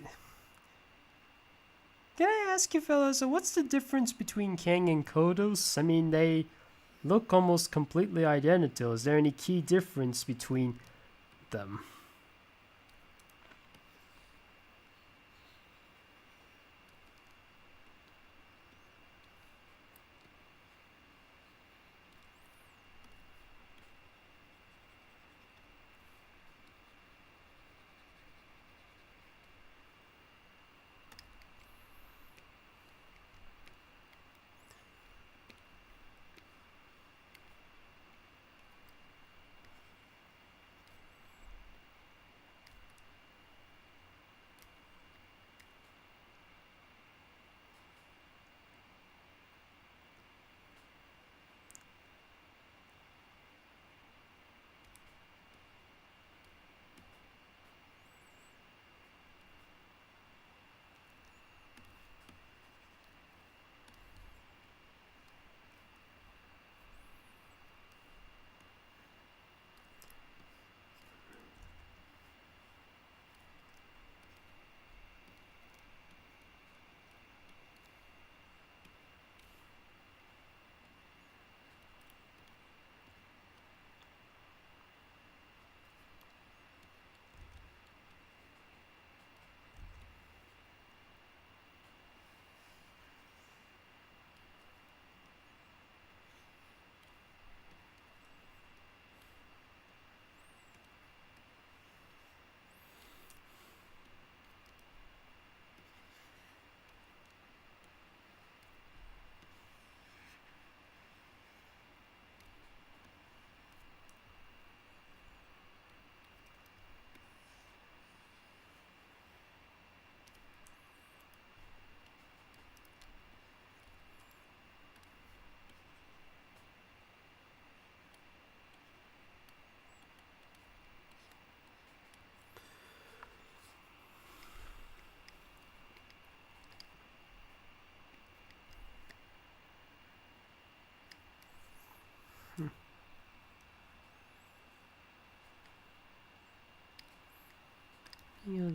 I ask you fellas, what's the difference between Kang and Kodos? I mean, they look almost completely identical. Is there any key difference between them?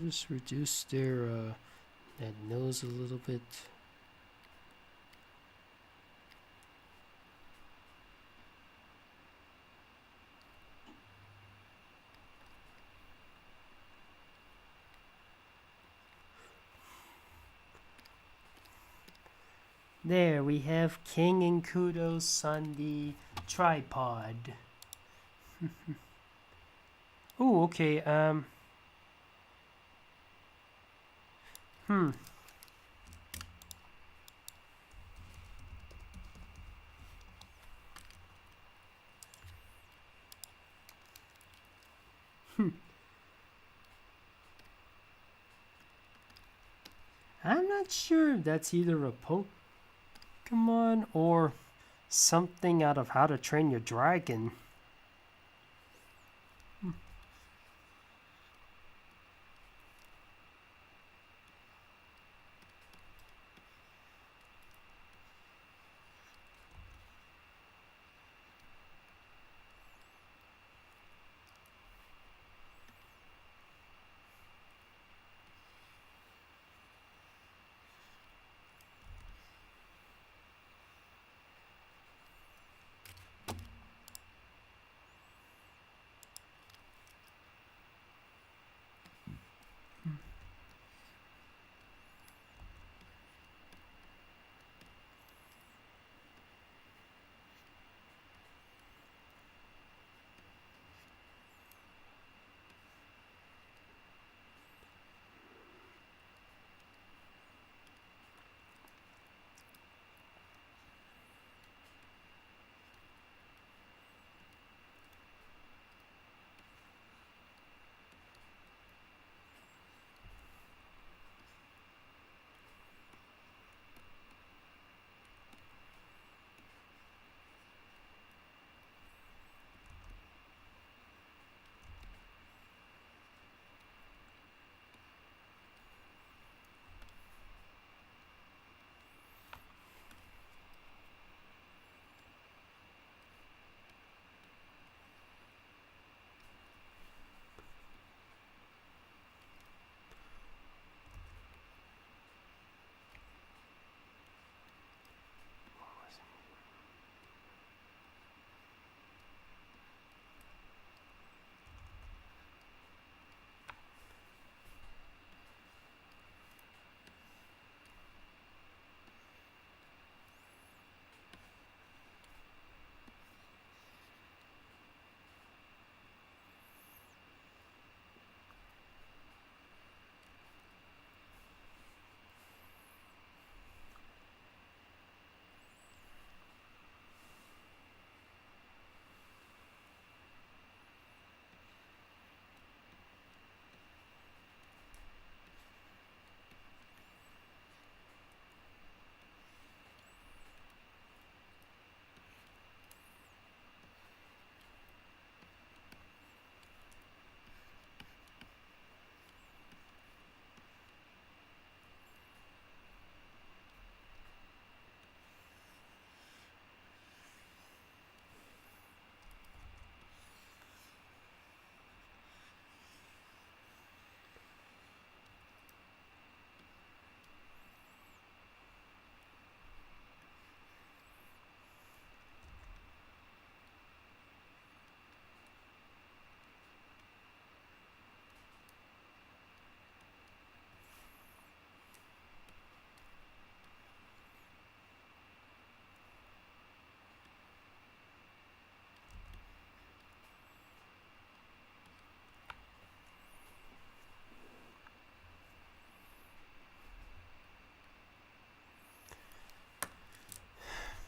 Just reduce their that nose a little bit. There we have King and Kudos on the tripod. Oh, okay. Hmm. I'm not sure if that's either a Pokemon or something out of How to Train Your Dragon.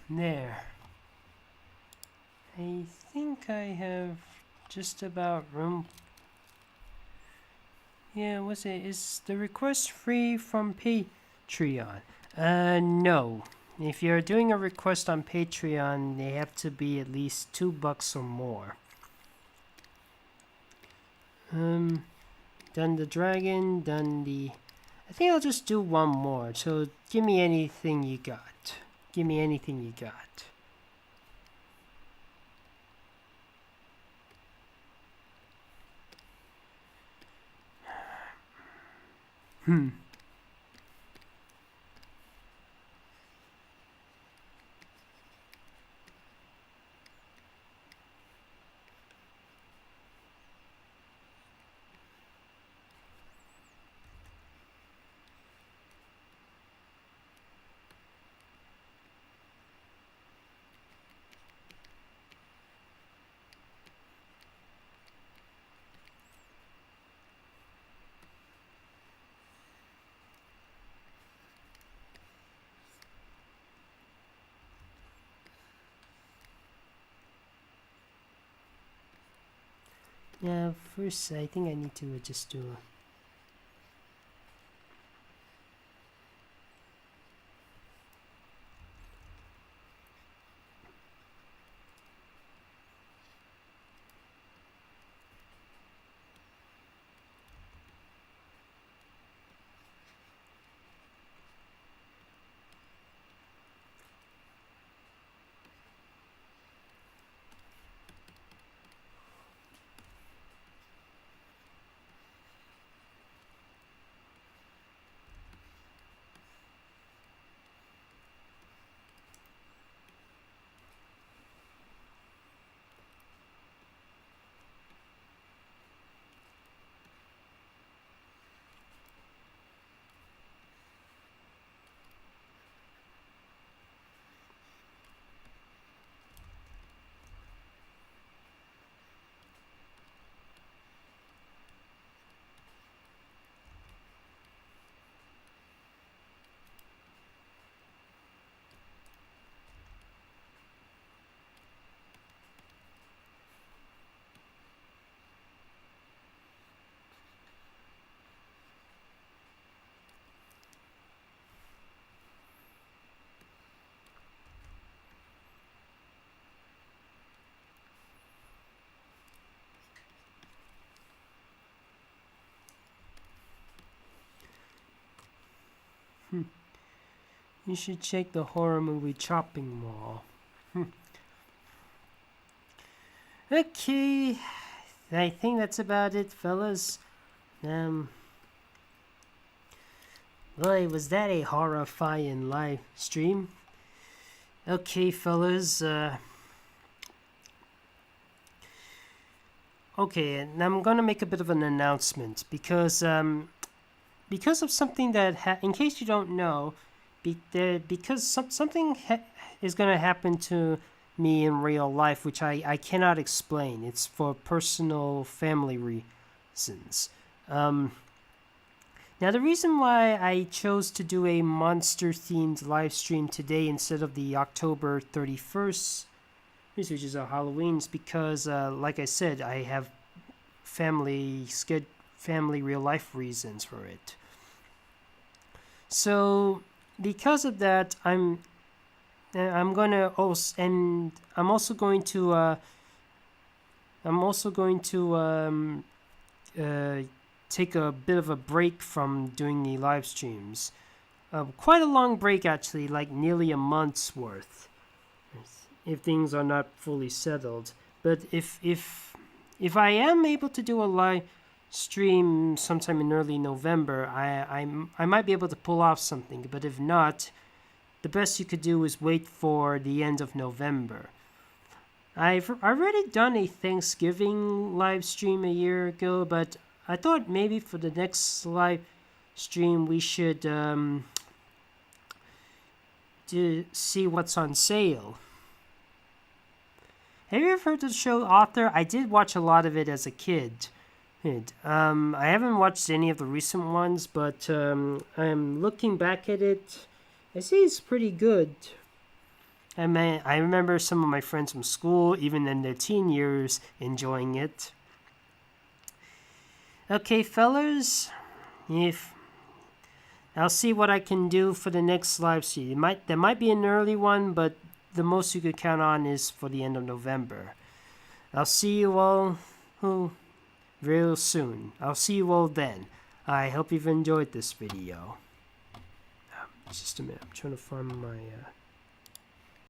There. I think I have just about room. Yeah, what's it? Is the request free from Patreon? No. If you're doing a request on Patreon, they have to be at least $2 or more. Done the dragon, done the... I think I'll just do one more. So give me anything you got. Give me anything you got. Yeah, first I think I need to just do You should check the horror movie Chopping Mall. Okay, I think that's about it, fellas. Boy, was that a horrifying live stream? Okay, fellas. Okay, and I'm gonna make a bit of an announcement because of something that, in case you don't know, because something is gonna happen to me in real life, which I cannot explain. It's for personal family reasons. Now, the reason why I chose to do a monster-themed live stream today instead of the October 31st, which is a Halloween, is because, like I said, I have family real-life reasons for it. So, because of that, I'm gonna also, and I'm also going to take a bit of a break from doing the live streams. Quite a long break, actually, like nearly a month's worth, if things are not fully settled. But if I am able to do a live stream sometime in early November, I might be able to pull off something. But if not, the best you could do is wait for the end of November. I've already done a Thanksgiving live stream a year ago, but I thought maybe for the next live stream we should see what's on sale. Have you ever heard of the show Author? I did watch a lot of it as a kid. I haven't watched any of the recent ones, but I'm looking back at it. I see it's pretty good. I remember some of my friends from school, even in their teen years, enjoying it. Okay, fellas, I'll see what I can do for the next live stream. There might be an early one, but the most you could count on is for the end of November. I'll see you all real soon. I'll see you all then. I hope you've enjoyed this video. Just a minute, I'm trying to find my